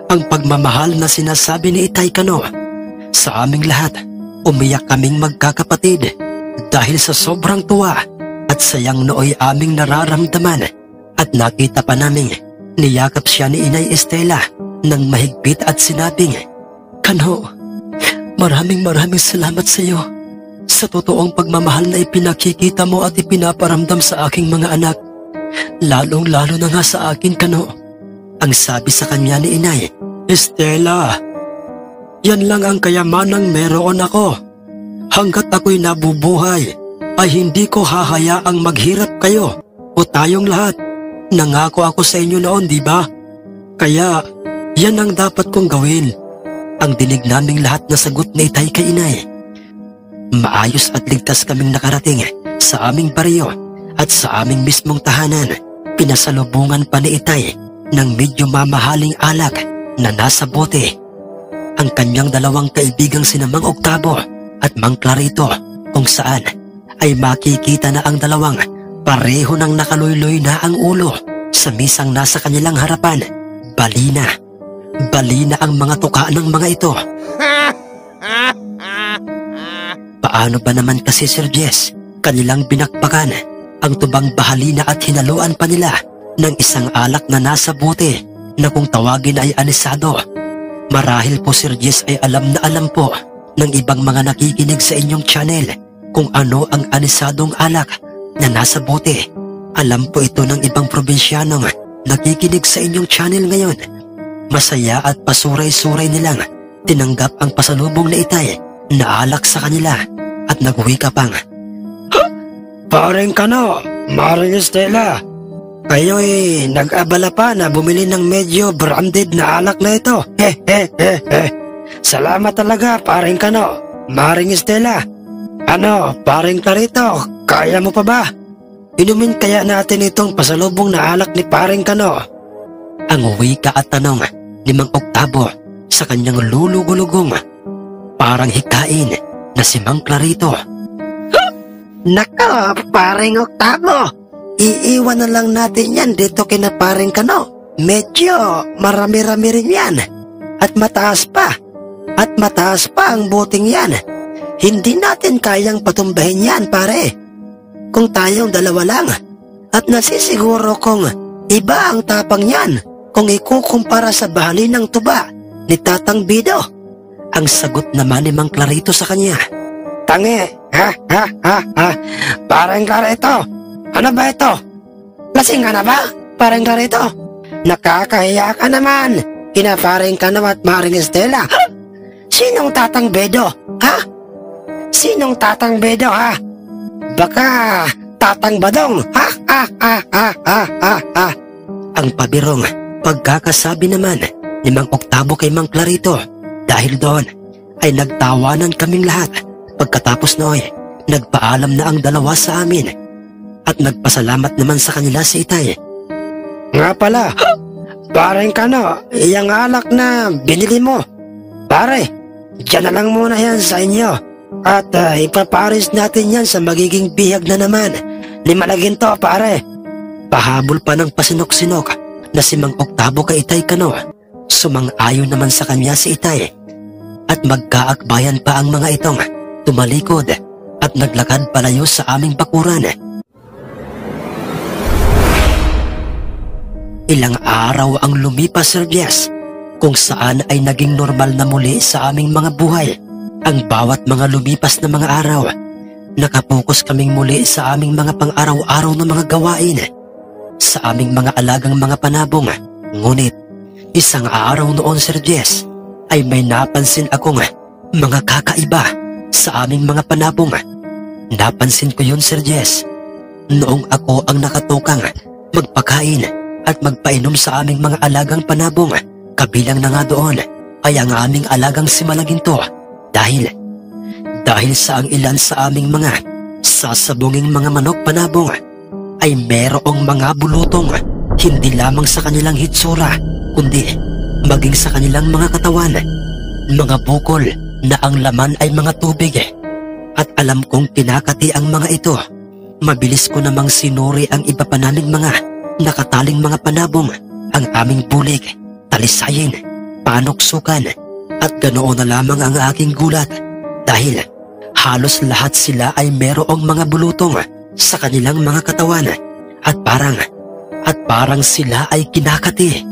ang pagmamahal na sinasabi ni Itay Kano. Sa aming lahat, umiyak kaming magkakapatid dahil sa sobrang tuwa at sayang nooy aming nararamdaman, at nakita pa namin niyakap siya ni Inay Estela ng mahigpit at sinabing, Kano, maraming salamat sa iyo sa totoong pagmamahal na ipinakikita mo at ipinaparamdam sa aking mga anak, lalong-lalo na nga sa akin Kano. Ang sabi sa kanya ni Inay, Estela, yan lang ang kayamanang meron ako. Hanggat ako'y nabubuhay, ay hindi ko hahayaang maghirap kayo o tayong lahat. Nangako ako sa inyo noon, di ba? Kaya, yan ang dapat kong gawin. Ang dinig naming lahat na sagot ni Itay kay Inay. Maayos at ligtas kaming nakarating sa aming baryo at sa aming mismong tahanan. Pinasalubungan pa ni Itay ng medyo mamahaling alak na nasa bote ang kanyang dalawang kaibigang sina Mang Octavo at Mang Clarito, kung saan ay makikita na ang dalawang pareho nang nakaluloy na ang ulo sa misang nasa kanilang harapan. Balina ang mga tuka ng mga ito. Paano ba naman kasi Sir Jess, kanilang binakbakan ang tubang bahalina at hinaluan pa nila ng isang alak na nasa bote na kung tawagin ay anisado. Marahil po Sir Jess ay alam na alam po ng ibang mga nakikinig sa inyong channel kung ano ang anisadong alak na nasa bote. Alam po ito ng ibang probinsyanong nakikinig sa inyong channel ngayon. Masaya at pasuray-suray nilang tinanggap ang pasalubong na Itay na alak sa kanila at nagwika pang, Paring Kano, Maring Estela, kayo'y nag-abala pa na bumili ng medyo branded na alak na ito. Salamat talaga, Paring Kano, Maring Estela. Ano, Paring Clarito, kaya mo pa ba? Inumin kaya natin itong pasalubong na alak ni Paring Kano? Ang wika at tanong ni Mang Octavo sa kanyang lulugulugong. parang hikain na si Mang Clarito. Nako, paring Octavo. Iiwan na lang natin yan dito kina paring Kano. Medyo marami-rami rin yan. At mataas pa. At mataas pa ang buting yan. Hindi natin kayang patumbahin yan, pare. Kung tayong dalawa lang. At nasisiguro kong iba ang tapang yan kung ikukumpara sa bahali ng tuba ni Tatang Bido. Ang sagot naman ni Mang Clarito sa kanya. Tangi, Parang Clarito, ano ba ito? Lasing ka na ba, Parang Clarito? Nakakahiya ka naman, kina Paring Kano at Maring Estela. Sinong Tatang Bedo, ha? Sinong Tatang Bedo, ha? Baka Tatang Badong, ha? Ang pabirong pagkakasabi naman ni Mang Octavo kay Mang Clarito. Dahil doon ay nagtawanan kaming lahat. Pagkatapos noy, nagpaalam na ang dalawa sa amin at nagpasalamat naman sa kanila si Itay. Nga pala, Paring Kano, iyang alak na binili mo. Pare, dyan na lang muna yan sa inyo. At ipaparis natin yan sa magiging bihag na naman ni Malaginto, pare. Pahabol pa ng pasinok-sinok na si Mang Octavo kay Itay Kano. Sumang-ayon naman sa kanya si Itay. At magkaakbayan pa ang mga itong tumalikod at naglakad palayo sa aming bakuran. Ilang araw ang lumipas, Sir Jess, kung saan ay naging normal na muli sa aming mga buhay ang bawat mga lumipas na mga araw. Nakapokus kaming muli sa aming mga pang-araw-araw na mga gawain, sa aming mga alagang mga panabong. Ngunit isang araw noon, Sir Jess, ay may napansin akong mga kakaiba sa aming mga panabong. Napansin ko yun, Sir Jess, noong ako ang nakatukang magpakain at magpainom sa aming mga alagang panabong. Kabilang na nga doon ay ang aming alagang si Malaginto. Dahil sa ang ilan sa aming mga sasabunging mga manok panabong ay merong mga bulutong, hindi lamang sa kanilang hitsura, kundi maging sa kanilang mga katawan, mga bukol na ang laman ay mga tubig. At alam kong kinakati ang mga ito. Mabilis ko namang sinuri ang iba pa naming mga nakataling mga panabong, ang aming bulig, talisayin, panoksukan, at ganoon na lamang ang aking gulat dahil halos lahat sila ay merong mga bulutong sa kanilang mga katawan at parang sila ay kinakati.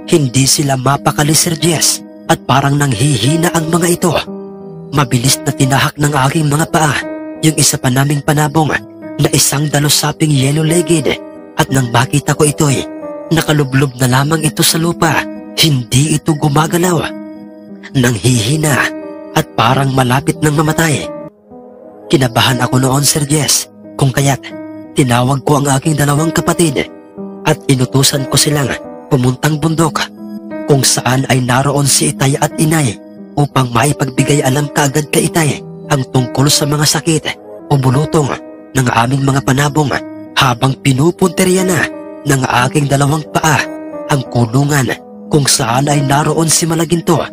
Hindi sila mapakali, Sir Jess, at parang nanghihina ang mga ito. Mabilis na tinahak ng aking mga paa yung isa pa naming panabong na isang dalusaping yellow-legged, at nang makita ko ito'y nakalublob na lamang ito sa lupa. Hindi ito gumagalaw. Nanghihina at parang malapit ng mamatay. Kinabahan ako noon, Sir Jess, kung kaya't tinawag ko ang aking dalawang kapatid at inutusan ko silang pumuntang bundok kung saan ay naroon si Itay at Inay upang maipagbigay alam kaagad kay Itay ang tungkol sa mga sakit o bulutong ng aming mga panabong habang pinupunteriya na ng aking dalawang paa ang kulungan kung saan ay naroon si Malaginto.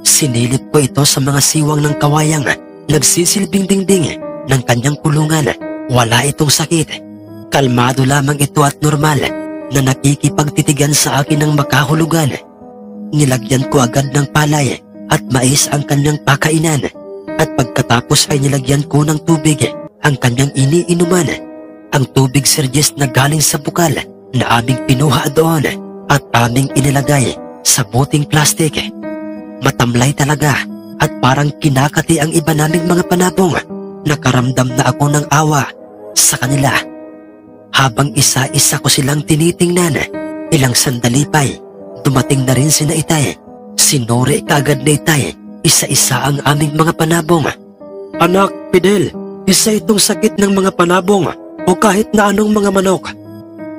Sinilip ko ito sa mga siwang ng kawayang nagsisilbing dingding ng kanyang kulungan. Wala itong sakit. Kalmado lamang ito at normal na nakikipagtitigan sa akin ng makahulugan. Nilagyan ko agad ng palay at mais ang kanyang pakainan at pagkatapos ay nilagyan ko ng tubig ang kanyang iniinuman. Ang tubig, Sir Jess, na galing sa bukal na aming pinuha doon at aming inilagay sa buting plastik. Matamlay talaga at parang kinakati ang iba naming mga panabong. Nakaramdam na ako ng awa sa kanila. Habang isa-isa ko silang tinitingnan, ilang sandali pa'y dumating na rin sina Itay. Sinuri kaagad na Itay isa-isa ang aming mga panabong. Anak, Fidel, isa itong sakit ng mga panabong o kahit na anong mga manok.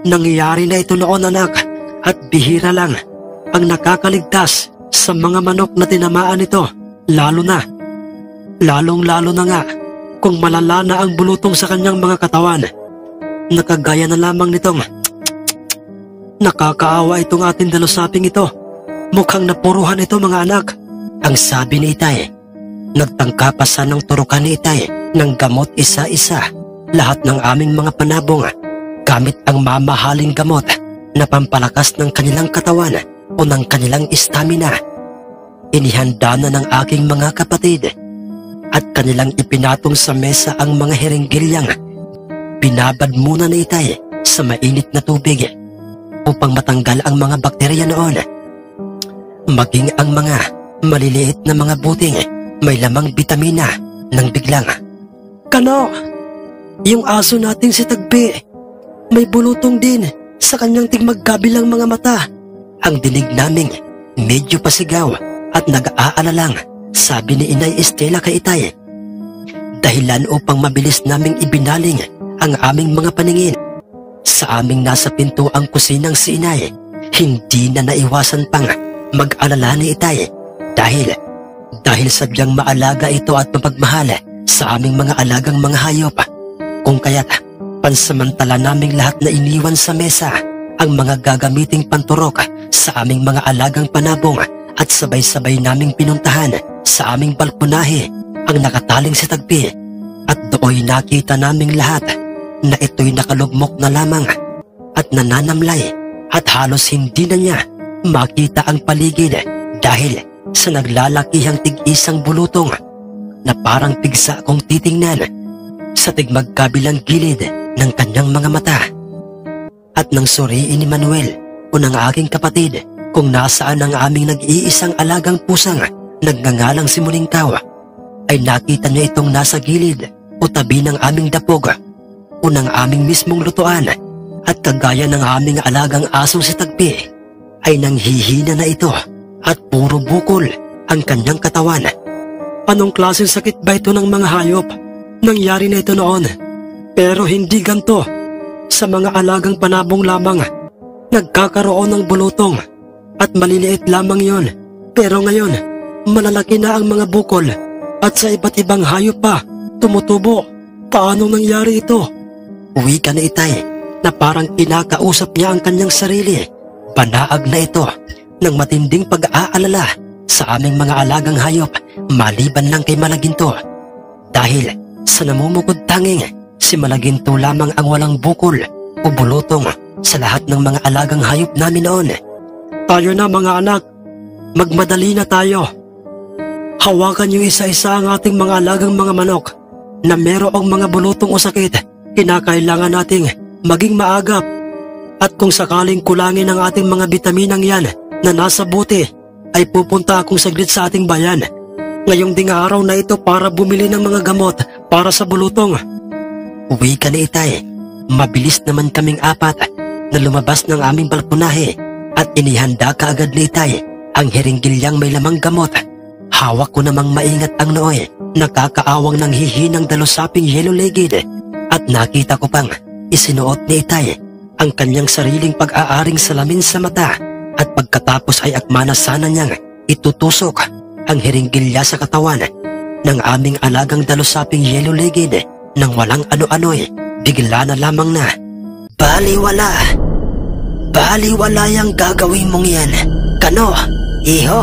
Nangyayari na ito noon, anak, at bihira lang ang nakakaligtas sa mga manok na tinamaan ito, lalong-lalo na nga kung malala na ang bulutong sa kanyang mga katawan. Nakagaya na lamang nitong nakakaawa itong ating dalusaping ito. Mukhang napuruhan ito, mga anak. Ang sabi ni Itay. Nagtangka pa sanang turukan ni Itay ng gamot isa-isa lahat ng aming mga panabong gamit ang mamahaling gamot na pampalakas ng kanilang katawan o ng kanilang stamina. Inihanda na ng aking mga kapatid at kanilang ipinatong sa mesa ang mga hiringgilyang binabad muna ni Itay sa mainit na tubig upang matanggal ang mga bakterya noon. Maging ang mga maliliit na mga buting may lamang bitamina nang biglang, "Kano, yung aso nating si Tagpi, may bulutong din sa kanyang tigmagkabilang mga mata." Ang dinig naming medyo pasigaw at nag-aalalang sabi ni Inay Estela kay Itay. Dahilan upang mabilis naming ibinaling ang aming mga paningin sa aming nasa pintuang kusinang si Inay. Hindi na naiwasan pang mag-alala ni Itay dahil sadyang maalaga ito at mapagmahal sa aming mga alagang mga hayop. Kung kaya't pansamantala naming lahat na iniwan sa mesa ang mga gagamiting panturok sa aming mga alagang panabong at sabay-sabay naming pinuntahan sa aming balkonahe ang nakataling si Tagpi. At dooy nakita naming lahat na ito'y nakalugmok na lamang at nananamlay at halos hindi na niya makita ang paligid dahil sa naglalakihang tig-isang bulutong na parang pigsa kong titingnan sa tigmagkabilang gilid ng kanyang mga mata. At nang suriin ni Manuel o ng aking kapatid kung nasaan ang aming nag-iisang alagang pusang nagngangalang si Mulingkaw, ay nakita niya itong nasa gilid o tabi ng aming dapog o ng aming mismong lutuan, at kagaya ng aming alagang asong si Tagpi ay nanghihina na ito at puro bukol ang kanyang katawan. Anong klaseng sakit ba ito ng mga hayop? Nangyari na ito noon, pero hindi ganto sa mga alagang panabong lamang. Nagkakaroon ng bulutong at maliliit lamang yon, pero ngayon malalaki na ang mga bukol at sa iba't ibang hayop pa tumutubo. Paano nangyari ito? Wika ni Itay na parang kinakausap niya ang kanyang sarili. Panaag na ito ng matinding pag-aalala sa aming mga alagang hayop maliban lang kay Malaginto. Dahil sa namumukod tanging si Malaginto lamang ang walang bukol o bulutong sa lahat ng mga alagang hayop namin noon. Tayo na mga anak, magmadali na tayo. Hawakan niyo isa-isa ang ating mga alagang mga manok na merong mga bulutong o sakit. Kinakailangan nating maging maagap. At kung sakaling kulangin ang ating mga bitaminang yan na nasa bote, ay pupunta akong saglit sa ating bayan ngayong ding araw na ito para bumili ng mga gamot para sa bulutong. Uwi ka ni Itay. Mabilis naman kaming apat na lumabas ng aming balkonahe at inihanda kaagad ni Itay ang hiringgilyang may lamang gamot. Hawak ko namang maingat ang nooy, nakakaawang nang hihinang dalusaping yellow-legged, at nakita ko pang isinuot ni Itay ang kanyang sariling pag-aaring salamin sa mata, at pagkatapos ay akma na sana niyang itutusok ang hiringgilya sa katawan ng aming alagang dalusaping yellow-legged nang walang ano-ano'y bigla na lamang na, Baliwala! Baliwala yung gagawin mong yan. Kano, iho?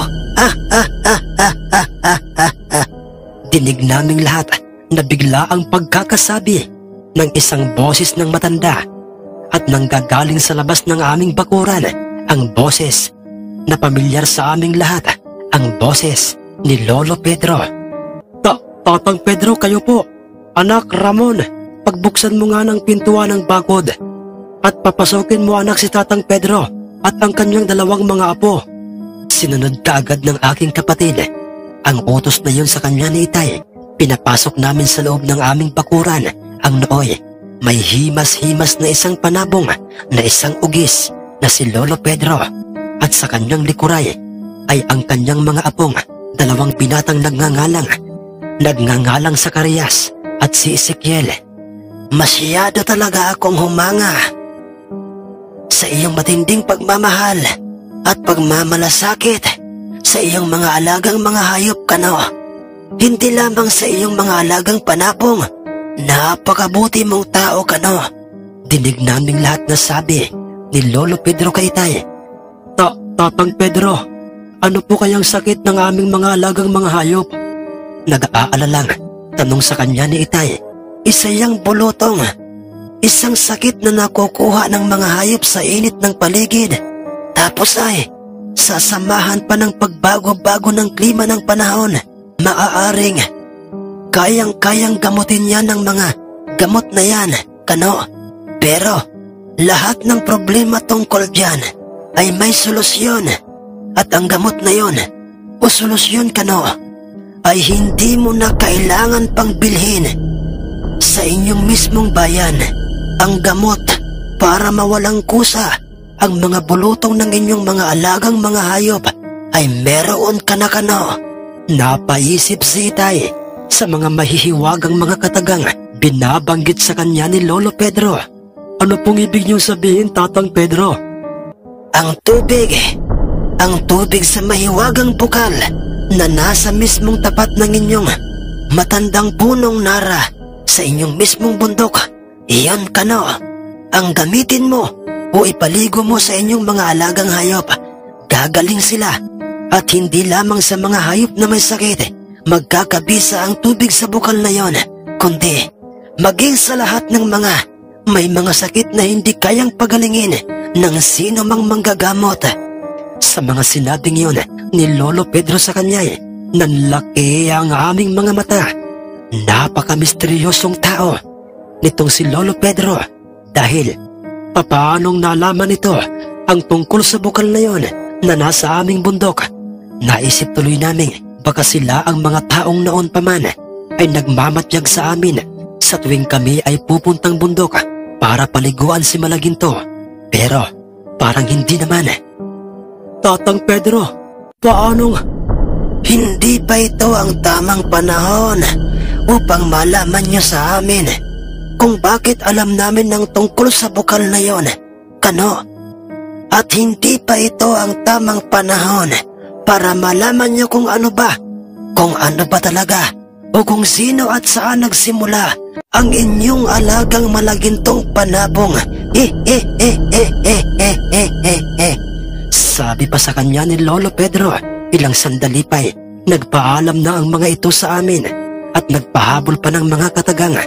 Dinig naming lahat na bigla ang pagkakasabi ng isang boses ng matanda, at nanggagaling sa labas ng aming bakuran ang boses na pamilyar sa aming lahat, ang boses ni Lolo Pedro. Tatang Pedro, kayo po. Anak Ramon, pagbuksan mo nga ng pintuan ng bakod at papasokin mo anak si Tatang Pedro at ang kanyang dalawang mga apo. Sinunod kaagad ng aking kapatid ang utos na yun sa kanya ni Itay. Pinapasok namin sa loob ng aming bakuran ang nooy. May himas-himas na isang panabong na isang ugis na si Lolo Pedro, at sa kanyang likuray ay ang kanyang mga apong dalawang binatang nagngangalang Sakarias at si Ezekiel. Masyado talaga akong humanga sa iyong matinding pagmamahal at pagmamalasakit sa iyong mga alagang mga hayop, Kano. Hindi lamang sa iyong mga alagang panabong. Napakabuti mong tao, Kano. Dinig naming lahat na sabi ni Lolo Pedro kay Itay. Tatang Pedro, ano po kayang sakit ng aming mga alagang mga hayop? Nag-aalalang tanong sa kanya ni Itay. Isa yang bulutong. Isang sakit na nakukuha ng mga hayop sa init ng paligid. Tapos ay sasamahan pa ng pagbago-bago ng klima ng panahon. Maaaring kayang-kayang gamutin yan ng mga gamot na yan, kano? Pero lahat ng problema tungkol dyan ay may solusyon. At ang gamot na yon o solusyon, kano, ay hindi mo na kailangan pang bilhin sa inyong mismong bayan. Ang gamot para mawalang kusa ang mga bulutong ng inyong mga alagang mga hayop ay meron ka na, kano. Napaisip si Itay sa mga mahihiwagang mga katagang binabanggit sa kanya ni Lolo Pedro. Ano pong ibig niyong sabihin, Tatang Pedro? Ang tubig sa mahiwagang bukal na nasa mismong tapat ng inyong matandang punong nara sa inyong mismong bundok. Iyon, kano, ang gamitin mo o ipaligo mo sa inyong mga alagang hayop. Gagaling sila at hindi lamang sa mga hayop na may sakit magkakabisa ang tubig sa bukal na yon, kundi maging sa lahat ng mga may mga sakit na hindi kayang pagalingin ng sino mang manggagamot. Sa mga sinabing yun ni Lolo Pedro sa kanya, nanlaki ang aming mga mata. Napaka-misteryosong tao nitong si Lolo Pedro, dahil papaanong nalaman nito ang tungkol sa bukal na yon na nasa aming bundok. Naisip tuloy namin baka sila ang mga taong noon pa man ay nagmamatyag sa amin sa tuwing kami ay pupuntang bundok para paliguan si Malaginto. Pero parang hindi naman. Tatang Pedro, paanong? Hindi ba ito ang tamang panahon upang malaman niyo sa amin kung bakit alam namin ng tungkol sa bukal na yon, kano? At hindi pa ito ang tamang panahon para malaman niyo kung ano ba talaga o kung sino at saan nagsimula ang inyong alagang Malagintong panabong. Sabi pa sa kanya ni Lolo Pedro, ilang sandali pa'y nagpaalam na ang mga ito sa amin at nagpahabol pa ng mga katagang.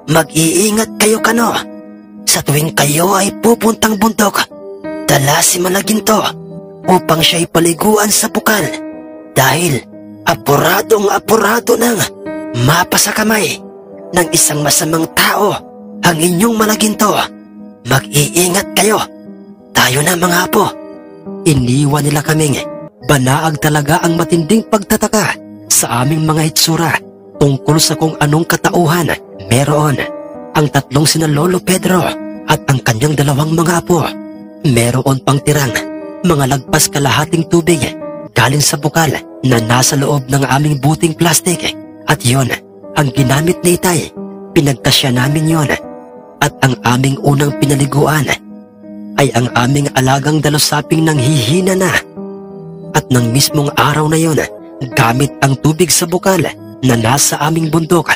Mag-iingat kayo, kano. Sa tuwing kayo ay pupuntang bundok, dala si Malaginto upang siya'y paliguan sa bukal, dahil apuradong-apurado nang mapasa kamay ng isang masamang tao ang inyong Malaginto. Mag-iingat kayo. Tayo na, mga apo. Iniwan nila kaming banaag talaga ang matinding pagtataka sa aming mga hitsura tungkol sa kung anong katauhan meron ang tatlong sina Lolo Pedro at ang kanyang dalawang mga apo. Meron pang tirang mga lagpas kalahating tubig galing sa bukal na nasa loob ng aming buting plastik, at yon ang ginamit ni Itay. Pinagkasya namin yon, at ang aming unang pinaliguan ay ang aming alagang dalusaping nang hihina na. At ng mismong araw na yon, gamit ang tubig sa bukal na nasa aming bundok,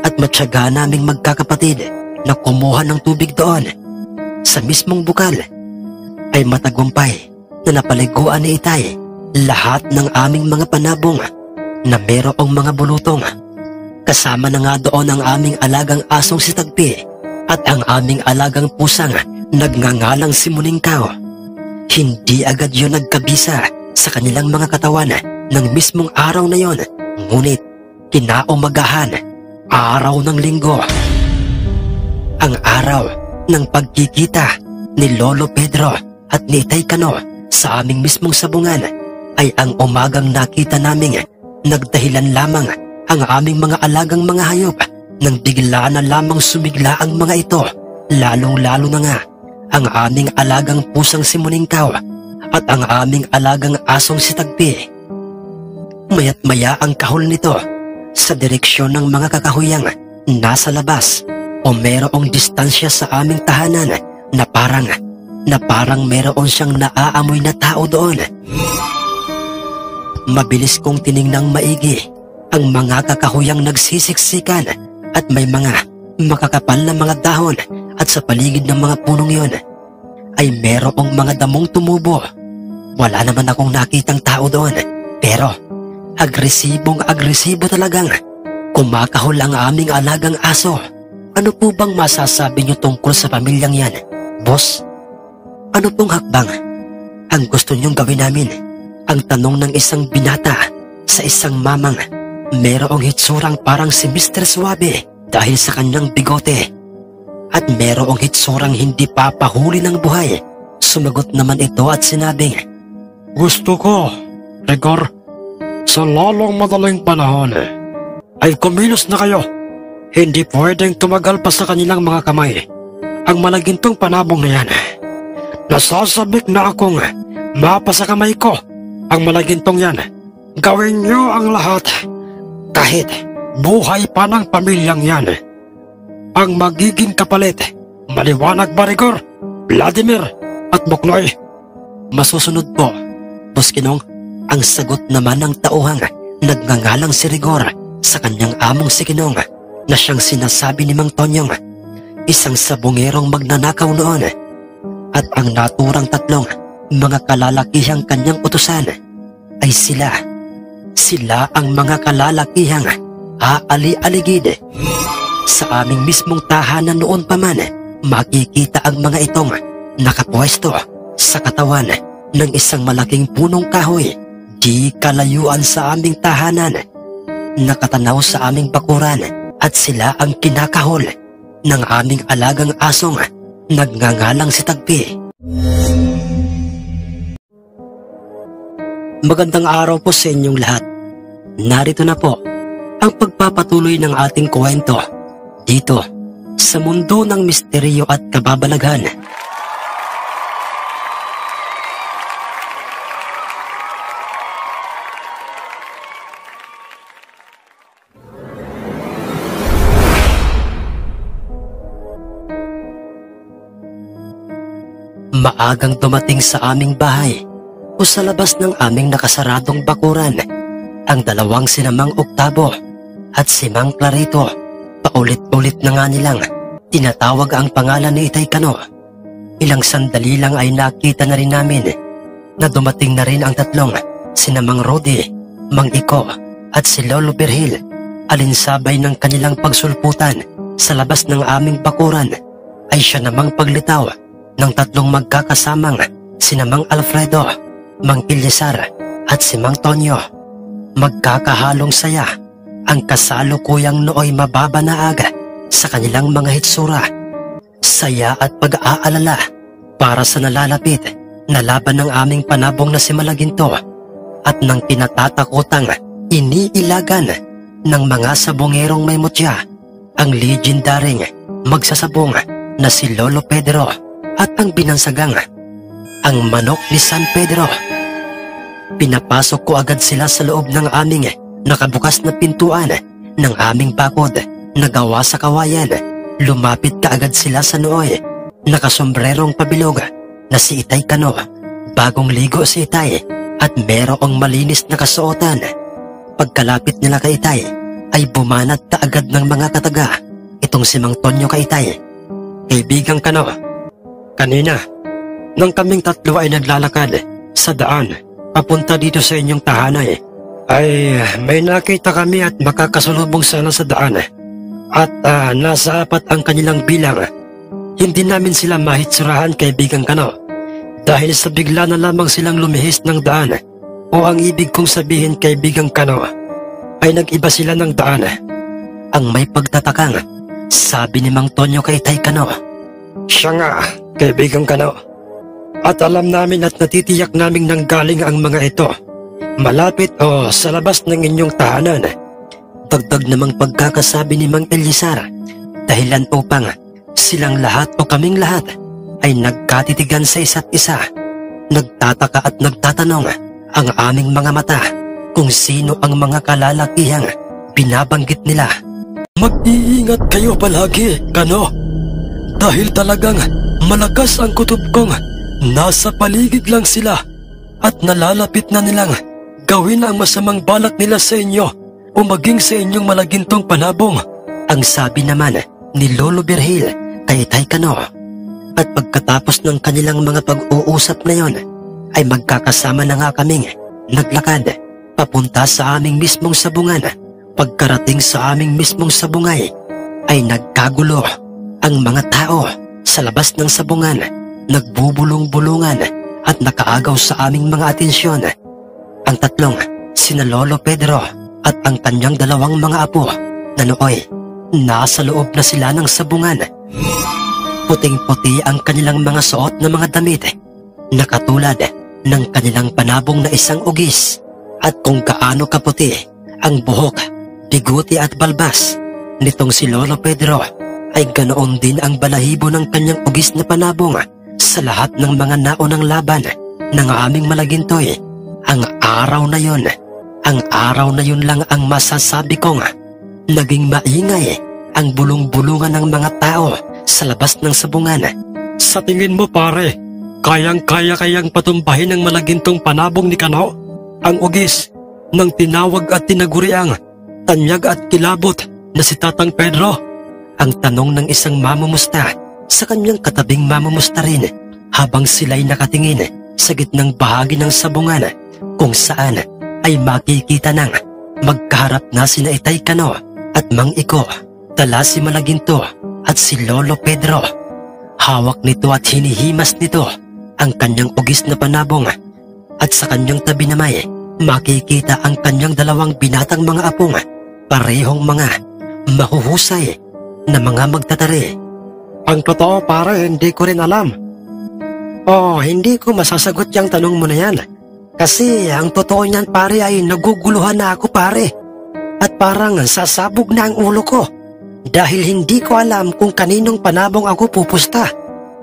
at matyaga naming magkakapatid na kumuha ng tubig doon sa mismong bukal, ay matagumpay na napaliguan ni Itay lahat ng aming mga panabong na merong mga bulutong. Kasama na nga doon ang aming alagang asong si Tagpi at ang aming alagang pusang nagngangalang si Muningkaw. Hindi agad yun nagkabisa sa kanilang mga katawan ng mismong araw na yon, ngunit kinaumagahan, araw ng linggo, ang araw ng pagkikita ni Lolo Pedro at ni Itay Kano sa aming mismong sabungan, ay ang umagang nakita naming nagdahilan lamang ang aming mga alagang mga hayop nang bigla na lamang sumigla ang mga ito, lalong-lalo na nga ang aming alagang pusang si Muningkaw at ang aming alagang asong si Tagpi. Maya't maya ang kahol nito sa direksyon ng mga kakahuyang nasa labas o merong distansya sa aming tahanan na parang meron siyang naaamoy na tao doon. Mabilis kong tiningnang maigi ang mga kakahuyang nagsisiksikan at may mga makakapal na mga dahon, at sa paligid ng mga punong yon ay merong mga damong tumubo. Wala naman akong nakitang tao doon, pero Agresibong-agresibo talagang kumakahol ang aming alagang aso. Ano po bang masasabi niyo tungkol sa pamilyang yan, boss? Ano pong hakbang ang gusto niyong gawin namin? Ang tanong ng isang binata sa isang mamang merong hitsurang parang si Mr. Suabe dahil sa kanyang bigote. At merong hitsurang hindi papahuli ng buhay. Sumagot naman ito at sinabing, gusto ko, Rigor, sa lalong madaling panahon ay kumilos na kayo. Hindi pwedeng tumagal pa sa kanilang mga kamay ang malagintong panabong na yan. Nasasabik na akong mapa sa kamay ko ang malagintong yan. Gawin niyo ang lahat, kahit buhay pa ng pamilyang yan. Ang magiging kapalit, maliwanag ba, Rigor, Vladimir at Buknoy? masusunod po, Boss Kinong. Ang sagot naman ng tauhang nagngangalang si Rigor sa kanyang among si Kinong na siyang sinasabi ni Mang Tonyong, isang sabongerong magnanakaw noon. At ang naturang tatlong mga kalalakihang kanyang utusan ay sila ang mga kalalakihang aali-aligid. Sa aming mismong tahanan noon pa man, makikita ang mga itong nakapwesto sa katawan ng isang malaking punong kahoy di kalayuan sa aming tahanan. Nakatanaw sa aming bakuran at sila ang kinakahol ng aming alagang asong nagngangalang si Tagpi. Magandang araw po sa inyong lahat. Narito na po ang pagpapatuloy ng ating kwento dito sa mundo ng misteryo at kababalaghan. Maagang dumating sa aming bahay o sa labas ng aming nakasaradong bakuran ang dalawang sinamang Oktabo at si Mang Clarito. Paulit-ulit na nga nilang tinatawag ang pangalan ni Itay Kano. Ilang sandali lang ay nakita na rin namin na dumating na rin ang tatlong sina Mang Rodi, Mang Iko at si Lolo Berhil, alinsabay ng kanilang pagsulputan sa labas ng aming bakuran ay siya namang paglitaw ng tatlong magkakasamang sina Mang Alfredo, Mang Ilyasar at si Mang Tonyo. Magkakahalong saya ang kasalukuyang nooy mababa na aga sa kanilang mga hitsura. Saya at pag-aalala para sa nalalapit na laban ng aming panabong na si Malaginto at ng kinatatakutang iniilagan ng mga sabongerong may mutya, ang legendaring magsasabong na si Lolo Pedro at ang binansagang ang manok ni San Pedro. Pinapasok ko agad sila sa loob ng aming nakabukas na pintuan ng aming bakod na gawa sa kawayan. Lumapit kaagad sila sa nooy nakasombrerong pabilog na si Itay Kano. Bagong ligo si Itay at merong malinis na kasuotan. Pagkalapit nila kay Itay ay bumanat kaagad ng mga kataga itong si Mang Tonyo kay Itay. Kaibigang Kano, kanina nang kaming tatlo ay naglalakad sa daan papunta dito sa inyong tahanan ay may nakita kami at makakasalubong sana sa daan. At nasa 4 ang kanilang bilang. Hindi namin sila mahitsurahan, kaibigang Kano, dahil sa bigla na lamang silang lumihis ng daan. O ang ibig kong sabihin, kaibigang Kano, ay nag-iba sila ng daan. Ang may pagtatakang sabi ni Mang Tonyo kay Itay Kano, siya nga, kaibigang Kano. At alam namin at natitiyak naming nanggaling ang mga ito malapit o sa labas ng inyong tahanan. Dagdag namang pagkakasabi ni Mang Ilyasar, dahilan upang silang lahat o kaming lahat ay nagkatitigan sa isa't isa. Nagtataka at nagtatanong ang aming mga mata kung sino ang mga kalalakihang binabanggit nila. Mag-iingat kayo palagi, Kano, dahil talagang malakas ang kutob kong nasa paligid lang sila at nalalapit na nilang gawin ang masamang balak nila sa inyo o maging sa inyong malagintong panabong. Ang sabi naman ni Lolo Berhil kay Itay Kano. At pagkatapos ng kanilang mga pag-uusap na yon ay magkakasama na nga kaming naglakad papunta sa aming mismong sabungan. Pagkarating sa aming mismong sabungay ay nagkagulo ang mga tao sa labas ng sabungan, nagbubulong-bulungan at nakaagaw sa aming mga atensyon. Ang tatlong, sina Lolo Pedro at ang kanyang dalawang mga apo na nooy nasa loob na sila ng sabungan. Puting-puti ang kanilang mga suot na mga damit na katulad ng kanilang panabong na isang ugis, at kung gaano kaputi ang buhok, biguti at balbas nitong si Lolo Pedro ay ganoon din ang balahibo ng kanyang ugis na panabong sa lahat ng mga naunang laban ng aming Malagintoy. Ang araw na yun lang ang masasabi kong naging maingay ang bulong-bulungan ng mga tao sa labas ng sabungan. Sa tingin mo pare, kayang-kayang patumbahin ng Malagintong panabong ni Kano ang ugis ng tinawag at tinaguriang tanyag at kilabot na si Tatang Pedro? Ang tanong ng isang mamumusta sa kanyang katabing mamumusta rin habang sila'y nakatingin sa gitnang bahagi ng sabungan kung saan ay makikita ng magkaharap na sina Itay Kano at Mang Iko, dala si Malaginto at si Lolo Pedro. Hawak nito at hinihimas nito ang kanyang ugis na panabong, at sa kanyang tabi na may makikita ang kanyang dalawang binatang mga apong, parehong mga mahuhusay na mga magtatari. Ang totoo pare, hindi ko rin alam. Hindi ko masasagot yung tanong mo na yan. Kasi ang totoo niyan pare ay naguguluhan na ako pare. At parang sasabog na ang ulo ko dahil hindi ko alam kung kaninong panabong ako pupusta.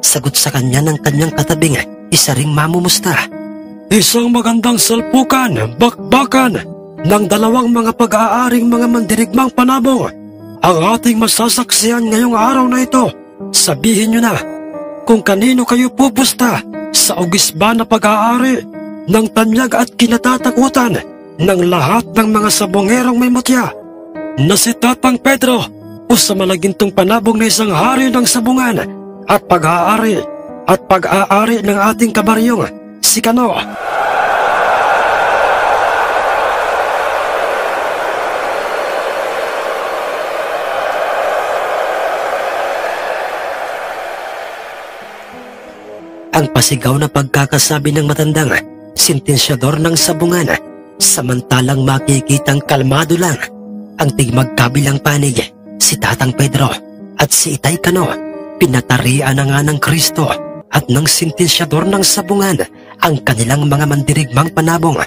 Sagot sa kanya ng kanyang katabing isa ring mamumusta. Isang magandang salpukan, bakbakan ng dalawang mga pag-aaring mga mandirigmang panabong ang ating masasaksihan ngayong araw na ito. Sabihin nyo na kung kanino kayo pupusta sa ugis ba na pag-aari ng tanyag at kinatatakutan ng lahat ng mga sabongerong may mutya na si Tatang Pedro o sa Malagintong panabong na isang hari ng sabungan at pag-aari ng ating kabaryong si Kano. Ang pasigaw na pagkakasabi ng matandang sentensyador ng sabungan, samantalang makikitang kalmado lang ang tigmagkabilang panig si Tatang Pedro at si Itay Kano. Pinatarian na nga ng Kristo at ng sentensyador ng sabungan ang kanilang mga mandirigmang panabong.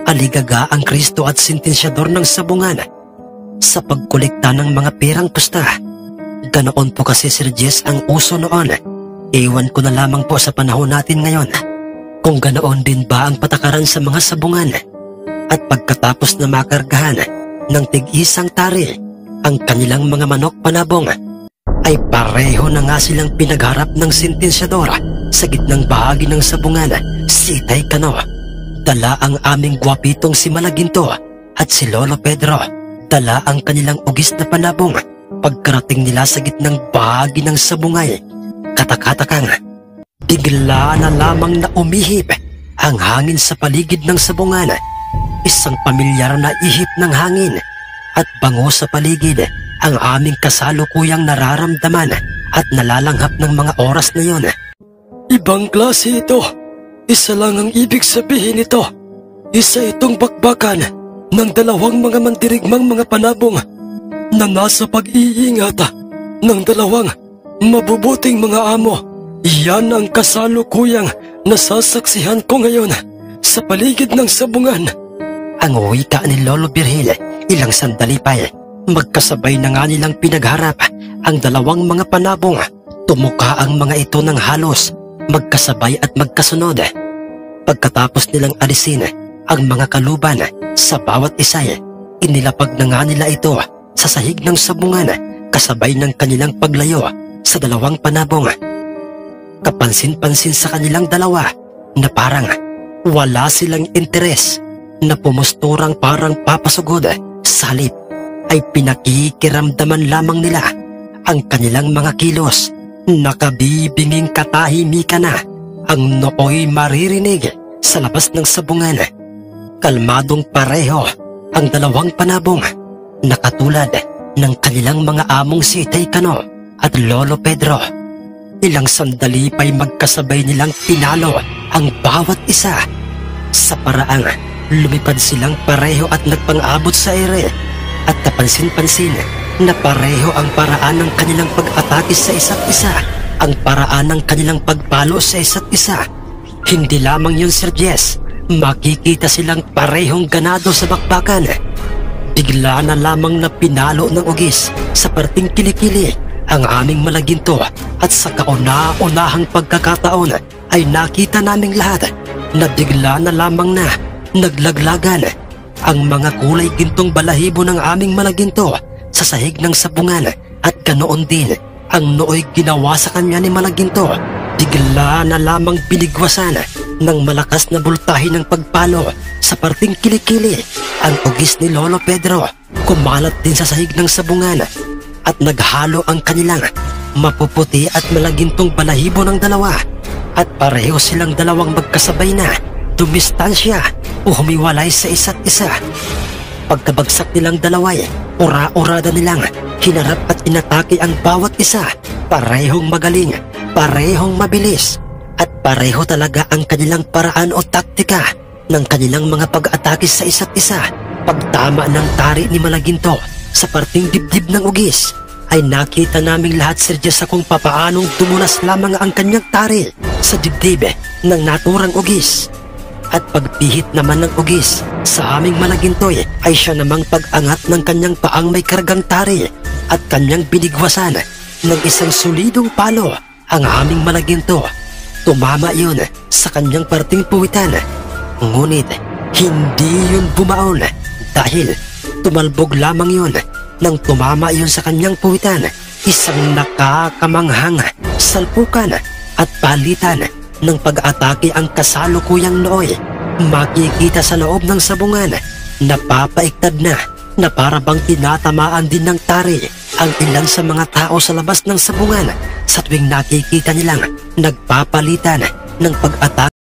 Aligaga ang Kristo at sentensyador ng sabungan sa pagkolekta ng mga perang pusta. Ganoon po kasi Sir Jess ang uso noon. Ewan ko na lamang po sa panahon natin ngayon kung ganoon din ba ang patakaran sa mga sabungan. At pagkatapos na makargahan ng tig-isang tari ang kanilang mga manok panabong, ay pareho na nga silang pinagharap ng sentensyador sa gitnang bahagi ng sabungan si Itay Kano. Dala ang aming gwapitong si Malaginto at si Lolo Pedro. Dala ang kanilang ugis na panabong. Pagkarating nila sa gitnang bahagi ng sabungay, katakatakang bigla na lamang na umihip ang hangin sa paligid ng sabungan. Isang pamilyar na ihip ng hangin at bango sa paligid ang aming kasalukuyang nararamdaman at nalalanghap ng mga oras na yon. Ibang klase ito. Isa lang ang ibig sabihin nito. Isa itong bakbakan ng dalawang mga mandirigmang mga panabong na nasa pag-iingat ng dalawang mabubuting mga amo. Iyan ang kasalukuyang nasasaksihan ko ngayon sa paligid ng sabungan. Ang wika ni Lolo Virgil, ilang sandali pa magkasabay na nga nilang pinagharap ang dalawang mga panabong. Tumuka ang mga ito ng halos magkasabay at magkasunod. Pagkatapos nilang alisin ang mga kaluban sa bawat isa, inilapag na nga nila ito sa sahig ng sabungan kasabay ng kanilang paglayo sa dalawang panabong. Kapansin-pansin sa kanilang dalawa na parang wala silang interes na pumusturang parang papasugod. Sa halip ay pinakikiramdaman lamang nila ang kanilang mga kilos. Nakabibinging katahimikan na ang nooy maririnig sa labas ng sabungan. Kalmadong pareho ang dalawang panabong na katulad ng kanilang mga among si Itay Cano at Lolo Pedro. Ilang sandali pa'y magkasabay nilang pinalo ang bawat isa. Sa paraang lumipad silang pareho at nagpang-abot sa ere at kapansin-pansin na pareho ang paraan ng kanilang pag-atake sa isa't isa, ang paraan ng kanilang pagpalo sa isa't isa. Hindi lamang yun, Sir Jess, makikita silang parehong ganado sa bakbakan. Bigla na lamang na pinalo ng ugis sa parting kilikili ang aming malaginto at sa kauna-unahang pagkakataon ay nakita naming lahat na bigla na lamang na naglaglagan ang mga kulay gintong balahibo ng aming malaginto sa sahig ng sabungan at ganoon din ang nooy ginawa sa kanya ni Malaginto. Bigla na lamang binigwasan ng malakas na bultahe ng pagpalo sa parting kilikili ang ugis ni Lolo Pedro. Kumalat din sa sahig ng sabungan at naghalo ang kanilang mapuputi at malagintong balahibo ng dalawa at pareho silang dalawang magkasabay na dumistansya o humiwalay sa isa't isa. Pagkabagsak nilang dalaway, ura-urada nilang hinarap at inatake ang bawat isa. Parehong magaling, parehong mabilis, at pareho talaga ang kanilang paraan o taktika ng kanilang mga pag-atake sa isa't isa. Pagtama ng tari ni Malaginto sa parting dibdib ng ugis, ay nakita naming lahat, Sir Jess, kung papaanong dumulas lamang ang kanyang tari sa dibdib ng naturang ugis. At pagpihit naman ng ugis sa aming Malagintoy ay siya namang pag-angat ng kanyang paang may kargang tari at kanyang binigwasan ng isang solidong palo ang aming Malaginto. Tumama yun sa kanyang parting puwitan, ngunit hindi yun bumaon dahil tumalbog lamang yun nang tumama yun sa kanyang puwitan. Isang nakakamanghang salpukan at palitan ng pag-atake ang kasalukuyang nooy. Makikita sa loob ng sabungan, napapaiktad na para bang tinatamaan din ng tari ang ilan sa mga tao sa labas ng sabungan sa tuwing nakikita nilang nagpapalitan ng pag-atake.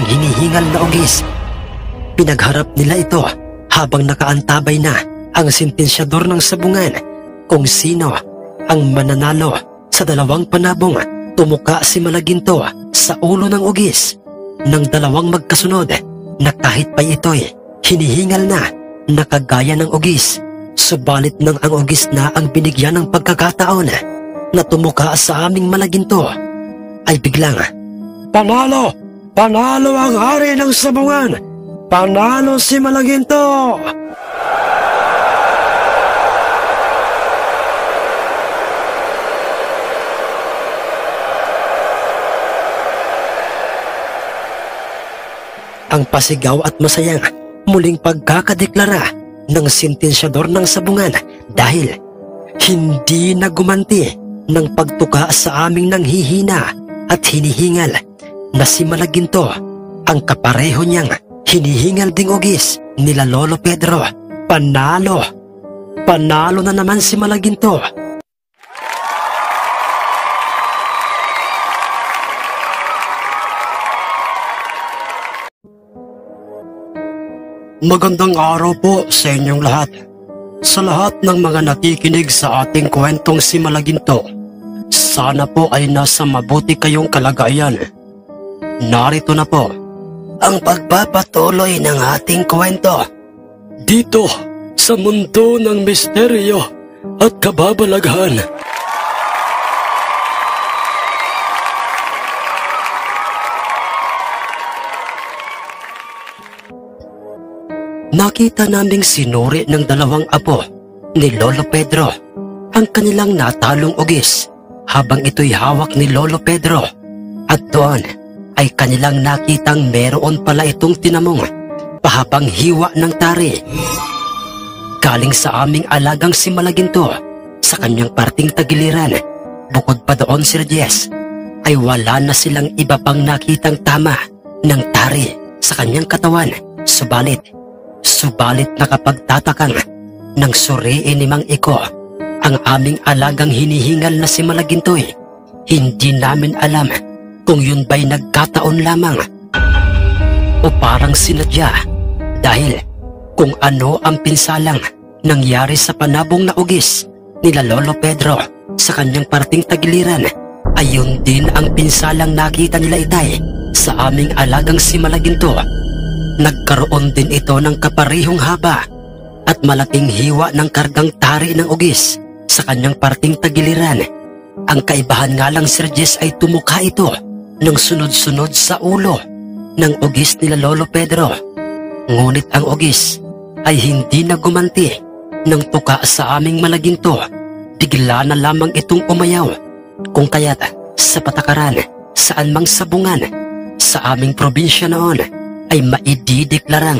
kanyang hinihingal na ugis. Pinagharap nila ito habang nakaantabay na ang sentensyador ng sabungan kung sino ang mananalo sa dalawang panabong. Tumuka si Malaginto sa ulo ng ugis ng dalawang magkasunod na kahit pa ito'y hinihingal na nakagaya ng ugis. Subalit nang ang ugis na ang binigyan ng pagkakataon na tumuka sa aming Malaginto, ay biglang, Panalo! Panalo ang hari ng sabungan! Panalo si Malaginto! Ang pasigaw at masayang muling pagkakadeklara ng sentensyador ng sabungan dahil hindi na gumanti ng pagtuka sa aming nanghihina at hinihingal na si Malaginto ang kapareho niyang hinihingal ding ugis nila Lolo Pedro. Panalo! Panalo na naman si Malaginto. Magandang araw po sa inyong lahat. Sa lahat ng mga nakikinig sa ating kwentong si Malaginto, sana po ay nasa mabuti kayong kalagayan. Narito na po ang pagpapatuloy ng ating kwento. dito sa mundo ng misteryo at kababalaghan. Nakita naming sinuri ng dalawang apo ni Lolo Pedro ang kanilang natalong ugis habang ito'y hawak ni Lolo Pedro, at doon ay kanilang nakitang meron pala itong tinamong pahabang hiwa ng tari. Galing sa aming alagang si Malaginto sa kanyang parting tagiliran. Bukod pa doon, Sir Jess, ay wala na silang iba pang nakitang tama ng tari sa kanyang katawan. Subalit nakapagtatakang nang suriin ni Mang Iko ang aming alagang hinihingal na si Malagintoy. Hindi namin alam kung yun ba'y nagkataon lamang o parang sinadya, dahil kung ano ang pinsalang nangyari sa panabong na ugis nila Lolo Pedro sa kanyang parting tagiliran, ay yun din ang pinsalang nakita nila itay sa aming alagang si Malaginto. Nagkaroon din ito ng kaparehong haba at malaking hiwa ng kargang tari ng ugis sa kanyang parting tagiliran. Ang kaibahan nga lang, Sir Jess, ay tumukha ito ng sunod-sunod sa ulo ng ugis nila Lolo Pedro. Ngunit ang ugis ay hindi na gumanti ng tuka sa aming Malaginto. Bigla na lamang itong umayaw, kung kaya't sa patakaran saan mang sabungan sa aming probinsya noon ay maidideklarang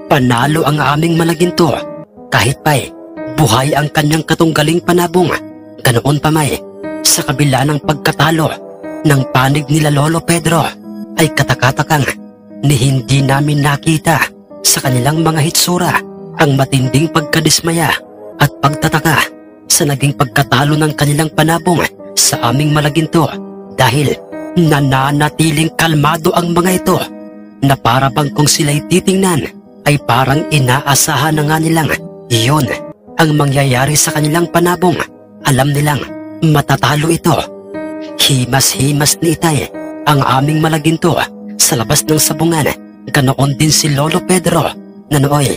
panalo ang aming Malaginto. Kahit pa'y buhay ang kanyang katunggaling panabong, ganoon pa may sa kabila ng pagkatalo ng panig nila Lolo Pedro, ay katakatakang ni hindi namin nakita sa kanilang mga hitsura ang matinding pagkadismaya at pagtataka sa naging pagkatalo ng kanilang panabong sa aming Malaginto, dahil nananatiling kalmado ang mga ito na para bang kung sila'y titingnan ay parang inaasahan na nga nilang iyon ang mangyayari sa kanilang panabong. Alam nilang matatalo ito. Himas-himas ni itay ang aming Malaginto sa labas ng sabungan. Ganoon din si Lolo Pedro na nooy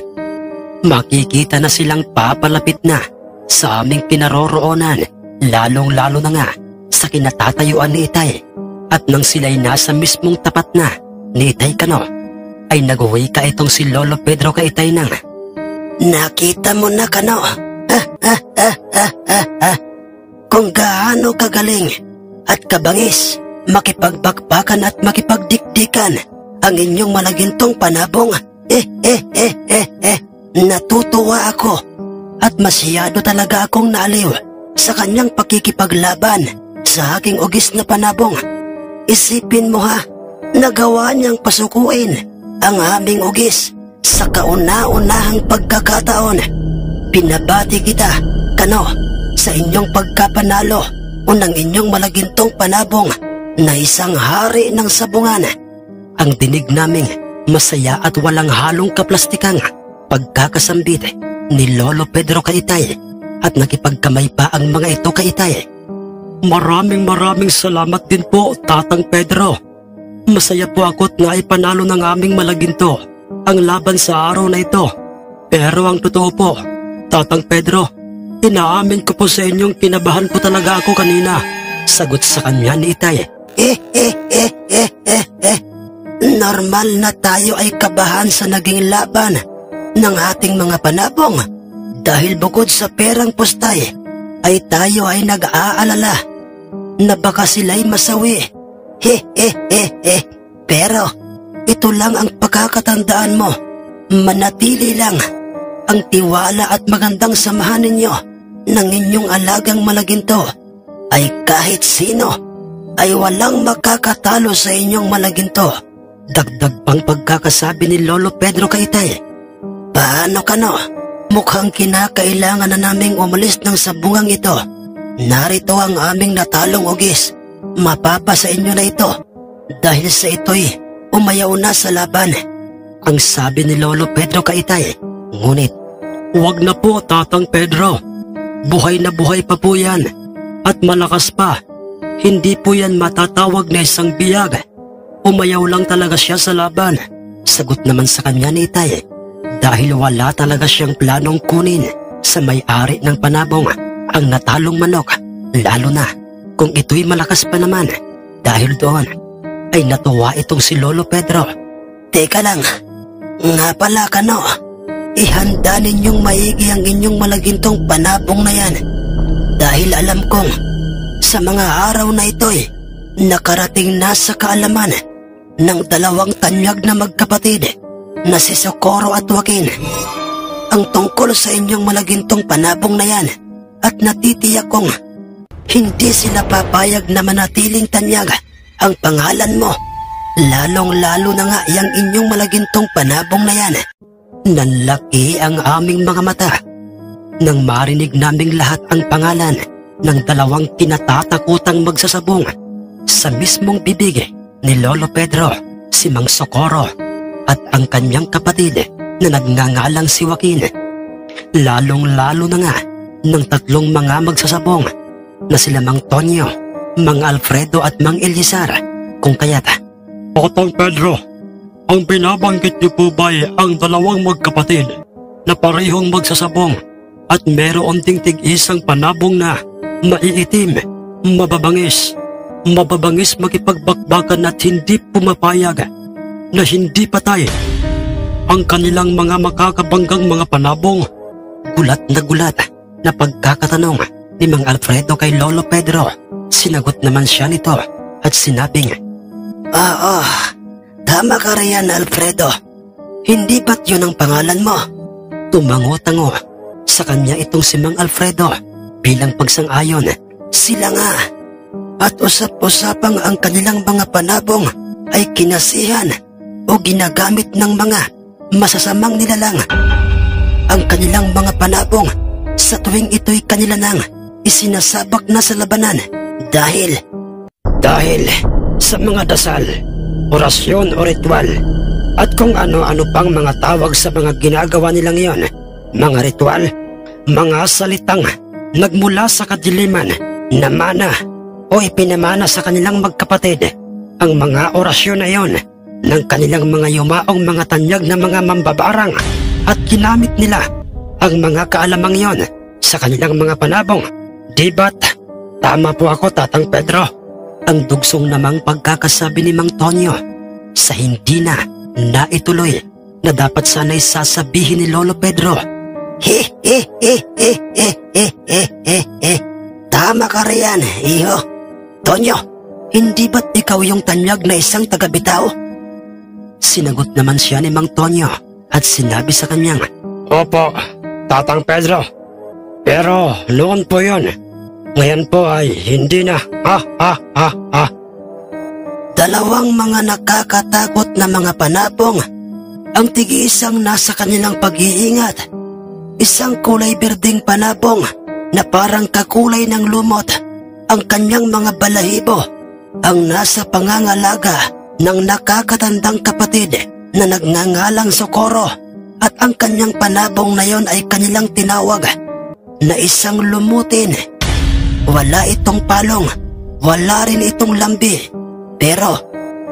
makikita na silang papalapit na sa aming kinaroroonan, lalong-lalo na nga sa kinatatayuan ni itay. At nang sila'y nasa mismong tapat na ni itay kano, ay nagwika itong si Lolo Pedro kay itay nang, Nakita mo na kano? Kung gaano kagaling at kabangis makipagbakbakan at makipagdikdikan ang inyong Malagintong panabong. Natutuwa ako at masyado talaga akong naaliw sa kanyang pakikipaglaban sa aking ugis na panabong. Isipin mo ha, nagawa niyang pasukuin ang aming ugis sa kauna-unahang pagkakataon. Pinabati kita, kano, sa inyong pagkapanalo o ng inyong Malagintong panabong na isang hari ng sabungan. ang dinig naming masaya at walang halong kaplastikang pagkakasambit ni Lolo Pedro kay Itay at nakipagkamay pa ang mga ito kay Itay. Maraming salamat din po, Tatang Pedro. Masaya po ako't naipanalo ng aming malaginto ang laban sa araw na ito. Pero ang totoo po, Tatang Pedro, inaamin ko po sa inyong kinabahan po talaga ako kanina. Sagot sa kanya ni Itay. Normal na tayo ay kabahan sa naging laban ng ating mga panabong. Dahil bukod sa perang postay, ay tayo ay nag-aalala na baka sila'y masawi. Pero ito lang ang pagkakatandaan mo. Manatili lang ang tiwala at magandang samahan ninyo ng inyong alagang malaginto. Ay kahit sino ay walang makakatalo sa inyong malaginto. Dagdag pang pagkakasabi ni Lolo Pedro kay Itay. Paano ka no? Mukhang kinakailangan na naming umalis ng sabungang ito. Narito ang aming natalong ugis. Mapapa sa inyo na ito. Dahil sa ito'y umayaw na sa laban. Ang sabi ni Lolo Pedro kay Itay. Ngunit, huwag na po, Tatang Pedro. Buhay na buhay pa po yan. At malakas pa. Hindi po yan matatawag na isang biyag. Umayaw lang talaga siya sa laban. Sagot naman sa kanya ni Itay. Dahil wala talaga siyang planong kunin sa may-ari ng panabong ang natalong manok. Lalo na kung ito'y malakas pa naman. Dahil doon ay natuwa itong si Lolo Pedro. Teka lang, nga pala kano, ihanda ninyong maigi ang inyong malagintong panabong na yan. Dahil alam kong sa mga araw na ito'y nakarating na sa kaalaman ng dalawang tanyag na magkapatid na si Socorro at Joaquin ang tungkol sa inyong malagintong panabong na yan, at natitiyak kong hindi sila papayag na manatiling tanyag ang pangalan mo, lalong-lalo na nga yung inyong malagintong panabong na yan. Nanlaki ang aming mga mata nang marinig naming lahat ang pangalan ng dalawang kinatatakutang magsasabong sa mismong bibig ni Lolo Pedro, si Mang Socorro at ang kanyang kapatid na nagngangalang si Joaquin. Lalong-lalo na nga ng tatlong mga magsasabong na sila Mang Tonyo, Mang Alfredo at Mang Elizar. Kung kaya't, Tatang Pedro, ang binabanggit niyo po ba ay ang dalawang magkapatid na parehong magsasabong at meron ding tig-isang panabong na maiitim, mababangis makipagbakbakan at hindi pumapayag na hindi patay ang kanilang mga makakabanggang mga panabong? Gulat na pagkakatanong ni Mang Alfredo kay Lolo Pedro. Sinagot naman siya nito at sinabing, Oo, tama ka riyan, Alfredo. Hindi ba't yun ang pangalan mo? Tumango-tango sa kanya itong si Mang Alfredo bilang pagsang-ayon. Sila nga. At usap-usapang ang kanilang mga panabong ay kinasihan o ginagamit ng mga masasamang nilalang. Ang kanilang mga panabong sa tuwing ito'y kanila nang isinasabak na sa labanan dahil sa mga dasal, orasyon o ritual at kung ano-ano pang mga tawag sa mga ginagawa nilang iyon. Mga ritual, mga salitang nagmula sa kadiliman na mana o ipinamana sa kanilang magkapatid. Ang mga orasyon na iyon ng kanilang mga yumaong mga tanyag na mga mambabarang at ginamit nila ang mga kaalamang iyon sa kanilang mga panabong. Di ba't tama po ako, Tatang Pedro? Ang dugsong namang pagkakasabi ni Mang Tonyo sa hindi na naituloy na dapat sana'y sasabihin ni Lolo Pedro. Tama ka riyan, iho. Tonyo, hindi ba't ikaw yung tanyag na isang taga-Bitaw? Sinagot naman siya ni Mang Tonyo at sinabi sa kanyang, Opo, Tatang Pedro. Pero noon po yun. Ngayon po ay hindi na. Dalawang mga nakakatakot na mga panabong ang tig-iisang nasa kanilang pag-iingat. Isang kulay berdeng panabong na parang kakulay ng lumot ang kanyang mga balahibo, ang nasa pangangalaga ng nakakatandang kapatid na nagngangalang Socorro at ang kanyang panabong na yon ay kanilang tinawag na isang lumutin. Wala itong palong, wala rin itong lambi, pero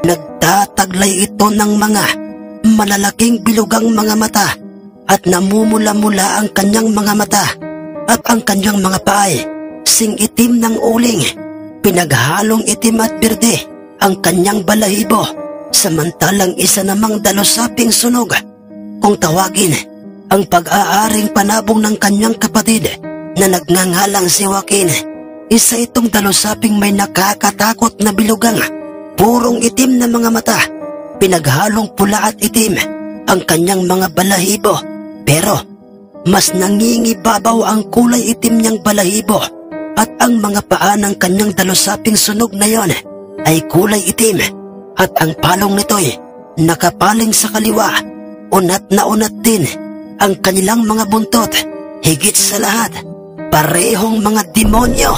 nagtataglay ito ng mga malalaking bilugang mga mata at namumula-mula ang kanyang mga mata at ang kanyang mga paay sing itim ng uling, pinaghalong itim at berde ang kanyang balahibo, samantalang isa namang dalusaping sunog kung tawagin ang pag-aaring panabong ng kanyang kapatid na nagngangalang si Joaquin. Isa itong dalusaping may nakakatakot na bilugang, purong itim na mga mata, pinaghalong pula at itim ang kanyang mga balahibo, pero mas nangingibabaw ang kulay itim niyang balahibo at ang mga paa ng kanyang dalusaping sunog na yon ay kulay itim at ang palong nito'y nakapaling sa kaliwa. Unat na unat din ang kanilang mga buntot. Higit sa lahat, parehong mga demonyo.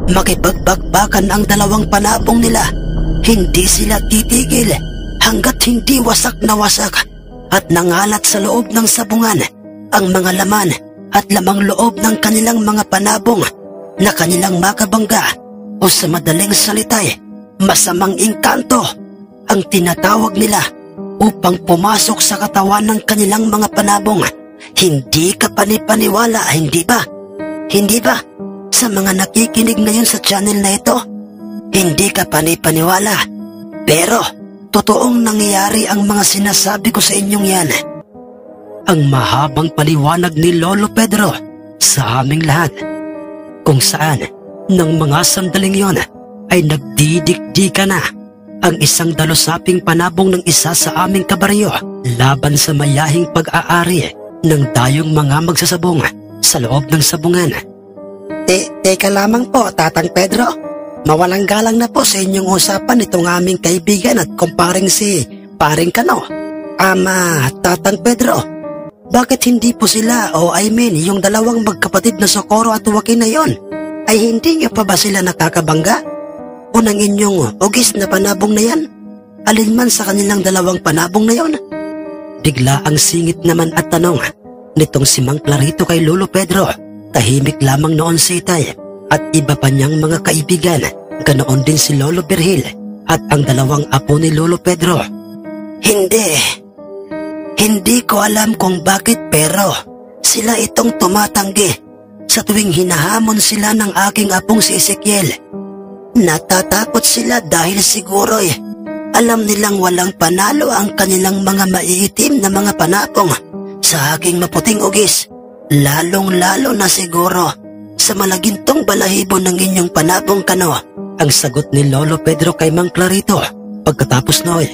Makipagbagbakan ang dalawang panabong nila. Hindi sila titigil hanggat hindi wasak na wasak at nangalat sa loob ng sabungan ang mga laman at lamang loob ng kanilang mga panabong na kanilang makabangga, o sa madaling salitay, masamang engkanto ang tinatawag nila upang pumasok sa katawan ng kanilang mga panabong. Hindi ka panipaniwala, hindi ba? Hindi ba? Sa mga nakikinig ngayon sa channel na ito, hindi ka panipaniwala. Pero totoong nangyayari ang mga sinasabi ko sa inyong yan. Ang mahabang paliwanag ni Lolo Pedro sa aming lahat, kung saan ng mga sandaling yon ay nagdidikdika na ang isang dalusaping panabong ng isa sa aming kabaryo laban sa mayahing pag-aari ng dayong mga magsasabong sa loob ng sabungan. Teka lamang po, Tatang Pedro. Mawalang galang na po sa inyong usapan itong aming kaibigan at kumparing si Paring Kano. Tatang Pedro, bakit hindi po sila, yung dalawang magkapatid na Socorro at Joaquin na yon, ay hindi niyo pa ba sila nakakabangga? Unang inyong ugis na panabong na yan, alinman sa kanilang dalawang panabong na yon? Bigla ang singit naman at tanong nitong si Mang Clarito kay Lolo Pedro. Tahimik lamang noon si Itay at iba pa niyang mga kaibigan, ganoon din si Lolo Virgil at ang dalawang apo ni Lolo Pedro. Hindi ko alam kung bakit, pero sila itong tumatanggi sa tuwing hinahamon sila ng aking apong si Ezekiel. Natatakot sila dahil siguro alam nilang walang panalo ang kanilang mga maiitim na mga panabong sa aking maputing ugis. Lalong-lalo na siguro sa malagintong balahibo ng inyong panabong Kano. Ang sagot ni Lolo Pedro kay Mang Clarito. Pagkatapos noy,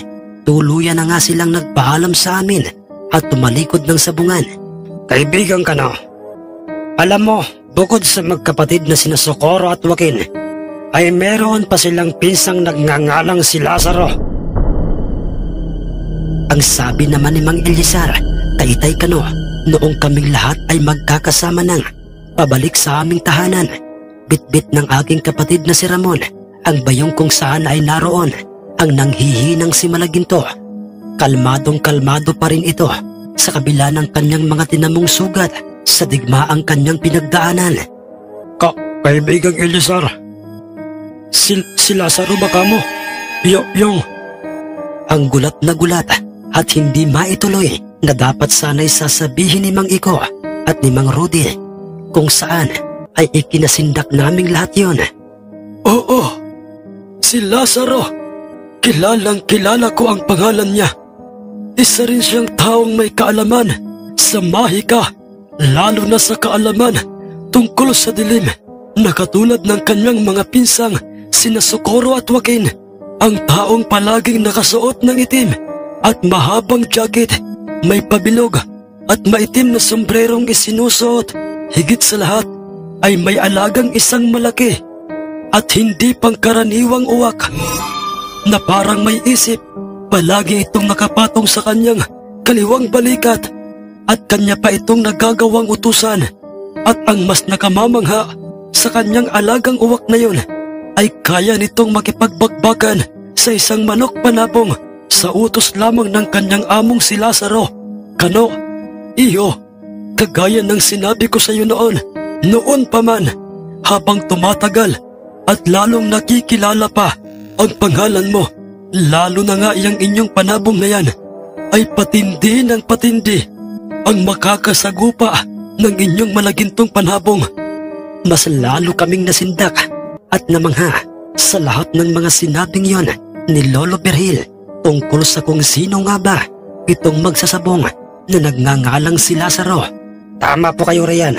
tuluyan na nga silang nagpaalam sa amin at tumalikod ng sabungan. Kaibigan Kano, alam mo, bukod sa magkapatid na sina Socorro at Joaquin, ay meron pa silang pinsang nagngangalang si Lazaro. Ang sabi naman ni Mang Eliazar kay Itay Kano, noong kaming lahat ay magkakasama ng pabalik sa aming tahanan, bitbit ng aking kapatid na si Ramon ang bayong kung saan ay naroon ang nanghihinang si Malaginto. Kalmadong kalmado pa rin ito sa kabila ng kanyang mga tinamong sugat sa digmaang kanyang pinagdaanan. Kaibigang Eliazar, si Lazaro ba kamo? Yung... Ang gulat na gulat at hindi maituloy na dapat sana'y sasabihin ni Mang Iko at ni Mang Rudy, kung saan ay ikinasindak naming lahat yon. Oo, si Lazaro. Kilalang kilala ko ang pangalan niya. Isa rin siyang taong may kaalaman sa mahika, lalo na sa kaalaman tungkol sa dilim, na katulad ng kanyang mga pinsang sina Socorro at Joaquin, ang taong palaging nakasuot ng itim at mahabang jacket, may pabilog at maitim na sombrerong isinusuot. Higit sa lahat ay may alagang isang malaki at hindi pangkaraniwang uwak na parang may isip. Palagi itong nakapatong sa kanyang kaliwang balikat at kanya pa itong nagagawang utusan. At ang mas nakamamangha sa kanyang alagang uwak na yun ay kaya nitong makipagbagbagan sa isang manok panabong sa utos lamang ng kanyang among si Lazaro. Kano, iyo, kagaya ng sinabi ko sa iyo noon pa man, habang tumatagal at lalong nakikilala pa ang pangalan mo, lalo na nga iyang inyong panabong na yan, ay patindi ng patindi ang makakasagupa ng inyong malagintong panabong. Mas lalo kaming nasindak at namangha sa lahat ng mga sinabing yon ni Lolo Berhil tungkol sa kung sino nga ba itong magsasabong na nagngangalang si Lazaro. Tama po kayo riyan,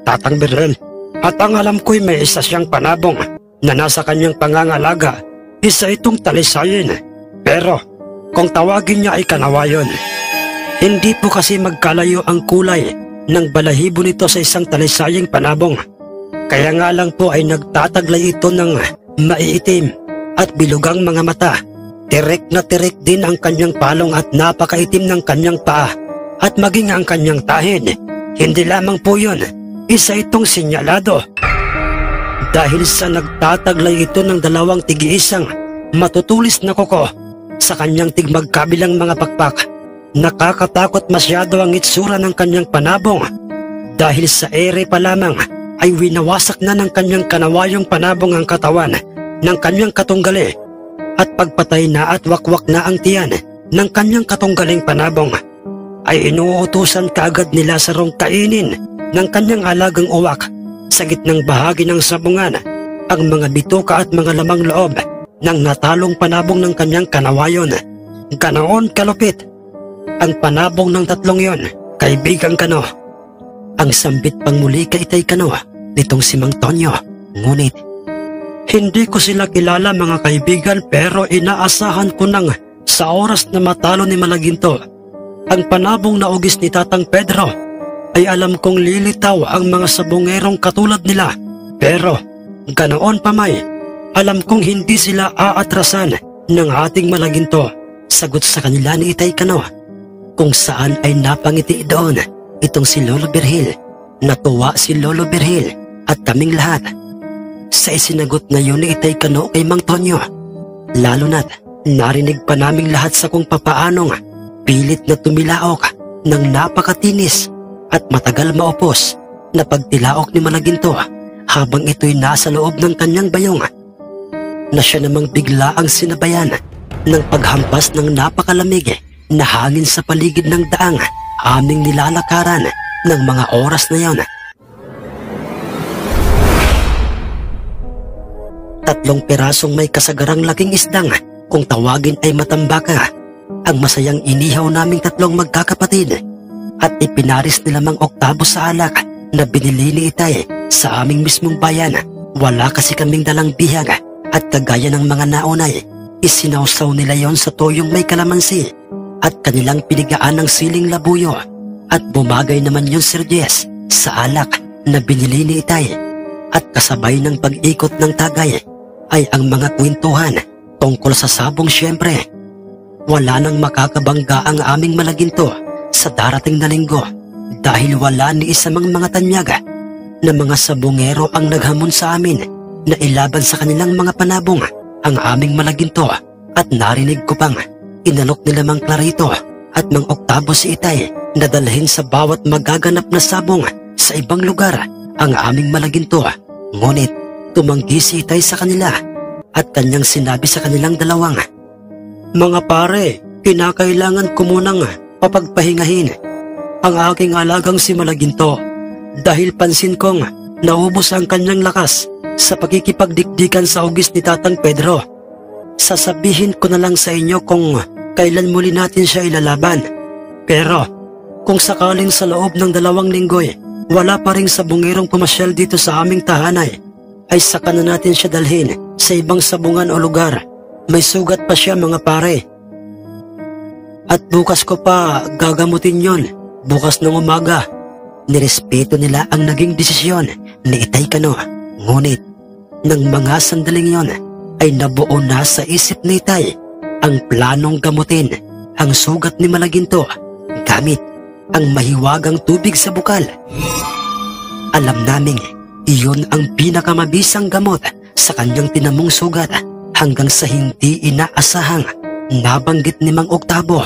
Tatang Berhil. At ang alam ko'y may isa siyang panabong na nasa kanyang pangangalaga. Isa itong talisayin. Pero kung tawagin niya ay kanawayon. Hindi po kasi magkalayo ang kulay ng balahibo nito sa isang talisaying panabong. Kaya nga lang po ay nagtataglay ito ng maiitim at bilugang mga mata. Tirik na tirik din ang kanyang palong at napakaitim ng kanyang paa at maging ang kanyang tahid. Hindi lamang po yun, isa itong sinyalado. Dahil sa nagtataglay ito ng dalawang tig-iisang matutulis na kuko sa kanyang tigmagkabilang mga pakpak. Nakakatakot masyado ang itsura ng kanyang panabong. Dahil sa ere pa lamang ay winawasak na ng kanyang kanawayong panabong ang katawan ng kanyang katunggali at pagpatay na at wakwak na ang tiyan ng kanyang katunggaling panabong ay inuutusan kaagad ni Lazarong kainin ng kanyang alagang uwak sa gitnang bahagi ng sabungan ang mga bituka at mga lamang loob ng natalong panabong ng kanyang kanawayon. Ganoon kalupit ang panabong ng tatlong yon, Kaibigang Kano. Ang sambit pang muli kay Itay Kano nitong si Mang Tonyo. Ngunit hindi ko sila kilala mga kaibigan, pero inaasahan ko nang sa oras na matalo ni Malaginto ang panabong na ugis ni Tatang Pedro ay alam kong lilitaw ang mga sabungerong katulad nila. Pero ganoon pa may, alam kong hindi sila aatrasan ng ating Malaginto. Sagot sa kanila ni Itay Kano, kung saan ay napangiti doon itong si Lolo Berhil. Natuwa si Lolo Berhil at kaming lahat sa isinagot na yun ni Itay Kano kay Mang Tonyo. Lalo na't narinig pa naming lahat sa kung papaanong pilit na tumilaok ng napakatinis at matagal maupos na pagtilaok ni Malaginto habang ito'y nasa loob ng kanyang bayong, na siya namang bigla ang sinabayan ng paghampas ng napakalamig na hangin sa paligid ng daang aming nilalakaran ng mga oras na yon. 3 pirasong may kasagarang laking isdang kung tawagin ay matambaka ang masayang inihaw naming 3 magkakapatid at ipinaris nila Mang Oktabo sa alak na binili ni Itay sa aming mismong bayan. Wala kasi kaming dalang bihag at kagaya ng mga naunay, isinawsaw nila yon sa toyong may kalamansi at kanilang pinigaan ng siling labuyo. At bumagay naman yun, Sir Jess, sa alak na binili ni Itay. At kasabay ng pag-ikot ng tagay ay ang mga kwentuhan tungkol sa sabong. Siyempre, wala nang makakabangga ang aming Malaginto sa darating na linggo dahil wala ni isa mang mga tanyaga na mga sabongero ang naghamon sa amin na ilaban sa kanilang mga panabong ang aming Malaginto. At narinig ko pang inalok nila Mang Clarito at Mang Oktabo si Itay na dalhin sa bawat magaganap na sabong sa ibang lugar ang aming Malaginto. Ngunit tumanggi si Itay sa kanila at kanyang sinabi sa kanilang dalawang, "Mga pare, kinakailangan ko munang papagpahingahin ang aking alagang si Malaginto dahil pansin kong naubos ang kanyang lakas sa pagkikipagdikdikan sa ugis ni Tatang Pedro. Sasabihin ko na lang sa inyo kung kailan muli natin siya ilalaban. Pero kung sakaling sa loob ng 2 linggo'y wala pa ring sabungerong pumasyal dito sa aming tahanay, ay saka na natin siya dalhin sa ibang sabungan o lugar. May sugat pa siya mga pare. At bukas ko pa gagamutin yon, bukas ng umaga." Nirespeto nila ang naging desisyon ni Itay Kano. Ngunit ng mga sandaling yon ay nabuo na sa isip ni Itay ang planong gamutin ang sugat ni Malaginto gamit ang mahiwagang tubig sa bukal. Alam naming iyon ang pinakamabisang gamot sa kanyang tinamong sugat hanggang sa hindi inaasahang nabanggit ni Mang Octavo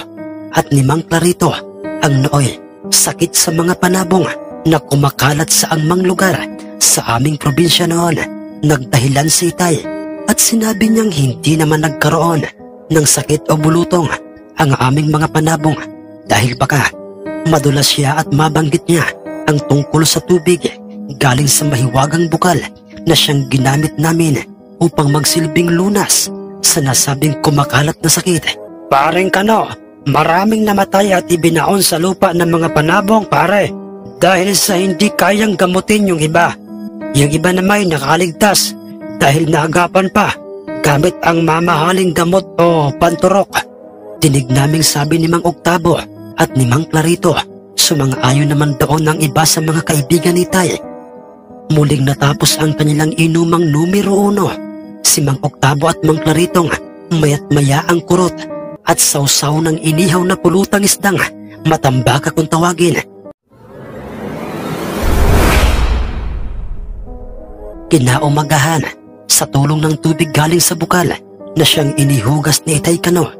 at ni Mang Clarito ang nooy sakit sa mga panabong na kumakalat sa angmang lugar sa aming probinsya noon. Nagdahilan si Itay at sinabi niyang hindi naman nagkaroon ng sakit o bulutong ang aming mga panabong dahil baka madulas siya at mabanggit niya ang tungkol sa tubig galing sa mahiwagang bukal na siyang ginamit namin upang magsilbing lunas sa nasabing kumakalat na sakit. Paring Kano, maraming namatay at ibinaon sa lupa ng mga panabong, pare, dahil sa hindi kayang gamutin yung iba. Yung iba naman nakaligtas dahil naagapan pa gamit ang mamahaling gamot o panturok. Dinig naming sabi ni Mang Octavo at ni Mang Clarito. Sumang-ayon naman doon ng iba sa mga kaibigan ni Tay. Muling natapos ang kanilang inumang numero 1. Si Mang Octavo at Mang Clarito mayat maya ang kurot at sausaw ng inihaw na pulutang isdang matambaka kung tawagin. Kinaumagahan, sa tulong ng tubig galing sa bukal na siyang inihugas ni Itay Kano,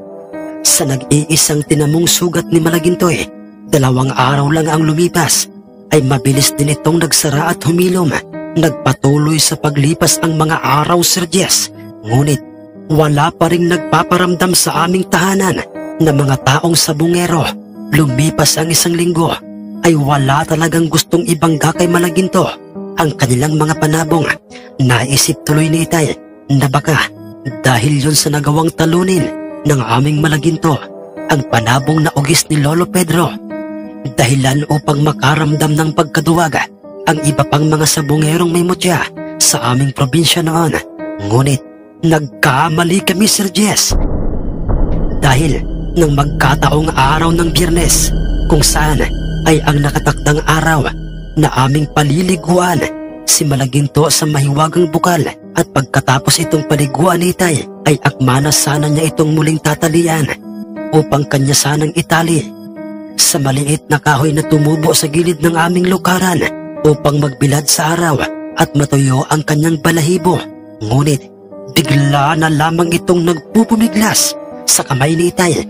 sa nag-iisang tinamong sugat ni Malagintoy, 2 araw lang ang lumipas, ay mabilis din itong nagsara at humilom. Nagpatuloy sa paglipas ang mga araw, Sir Jess. Ngunit wala pa ring nagpaparamdam sa aming tahanan na mga taong sabungero. Lumipas ang 1 linggo, ay wala talagang gustong ibangga kay Malaginto ang kanilang mga panabong. Naisip tuloy ni Itay na baka dahil yun sa nagawang talunin ng aming Malaginto ang panabong na ugis ni Lolo Pedro. Dahilan upang makaramdam ng pagkaduwag ang iba pang mga sabungerong may mutya sa aming probinsya noon. Ngunit nagkamali kami, Sir Jess. Dahil nang magkataong araw ng Biyernes kung saan ay ang nakatakdang araw na aming paliliguan si Malaginto sa mahiwagang bukal, at pagkatapos itong paliguan ni Itay ay akma na sana niya itong muling tatalian upang kanya sanang itali sa maliit na kahoy na tumubo sa gilid ng aming lukaran upang magbilad sa araw at matuyo ang kanyang balahibo. Ngunit bigla na lamang itong nagpupumiglas sa kamay ni Itay.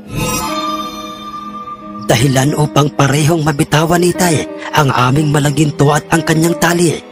Dahilan upang parehong mabitawan ni Itay ang aming Malaginto at ang kanyang tali.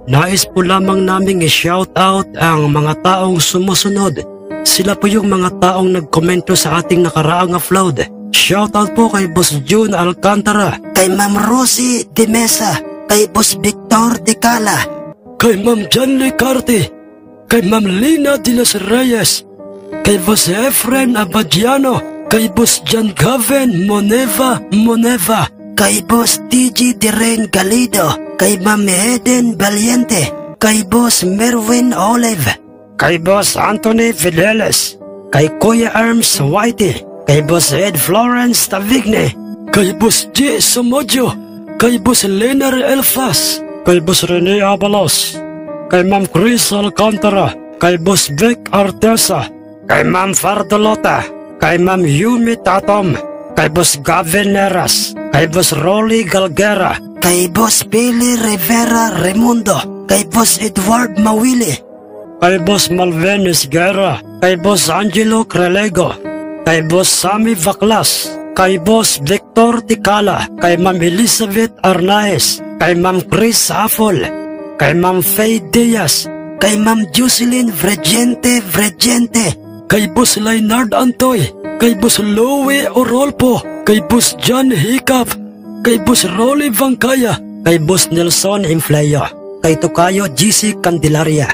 Nais po lamang naming i-shoutout ang mga taong sumusunod. Sila po yung mga taong nagkomento sa ating nakaraang upload. Shoutout po kay Boss June Alcantara, Kay Ma'am Rosie de Mesa, kay Boss Victor de Cala, kay Ma'am Janly Carte, kay Ma'am Lina de los Reyes, kay Boss Efren Abadiano, kay Boss John Gavin Moneva, kay Boss TG Diren Galido, kay Ma'am Eden Valiente, kay Boss Merwin Olive, kay Boss Anthony Fidelis, kay Kuya Arms Whitey, kay Boss Ed Florence Tavigne, kay Boss G. Somodio, kay Boss Lenar Elfas, kay Boss Rene Abalos, kay Ma'am Chris Alcantara, kay Boss Vic Artesa, kay Ma'am Fardolota, kay Ma'am Yumi Tatom, kay Boss Gavin Neras, kay Boss Rolly Galguera, kay Boss Billy Rivera Raimundo, kay Boss Edward Mawili, kay Boss Malvin Isguera, kay Boss Angelo Crelego, kay Boss Sammy Vaclas, kay Boss Victor Ticala, kay Ma'am Elizabeth Arnaez, kay Ma'am Chris Afol, kay Ma'am Faye Diaz, kay Ma'am Jocelyn Vregente, kay Boss Leonard Antoy, kay Boss Louie Orolpo, kay Boss John Hiccup, kay Boss Rolly Vancaya, kay Boss Nelson Inflayo, kay Tokayo GC Candelaria,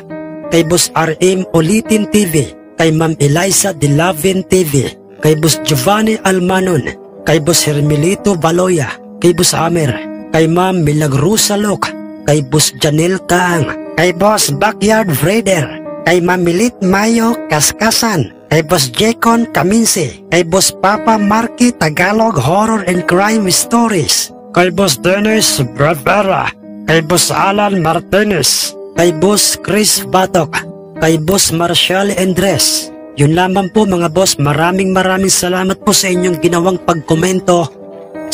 kay Boss RM Ulitin TV, kay Ma'am Eliza Dilavin TV, kay Boss Giovanni Almanon, kay Boss Hermelito Baloya, kay Boss Amer, kay Ma'am Milagrusa Lok, kay Boss Janel Kaang, kay Boss Backyard Raider, kay Ma'am Milit Mayo Kaskasan, kay Boss Jecon Kaminsi, kay Boss Papa Marky Tagalog Horror and Crime Stories, kay Boss Dennis Bravera, kay Boss Alan Martinez, kay Boss Chris Batok, kay Boss Marshall Andres. Yun lamang po mga boss, maraming salamat po sa inyong ginawang pagkomento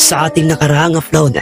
sa ating nakaraang upload.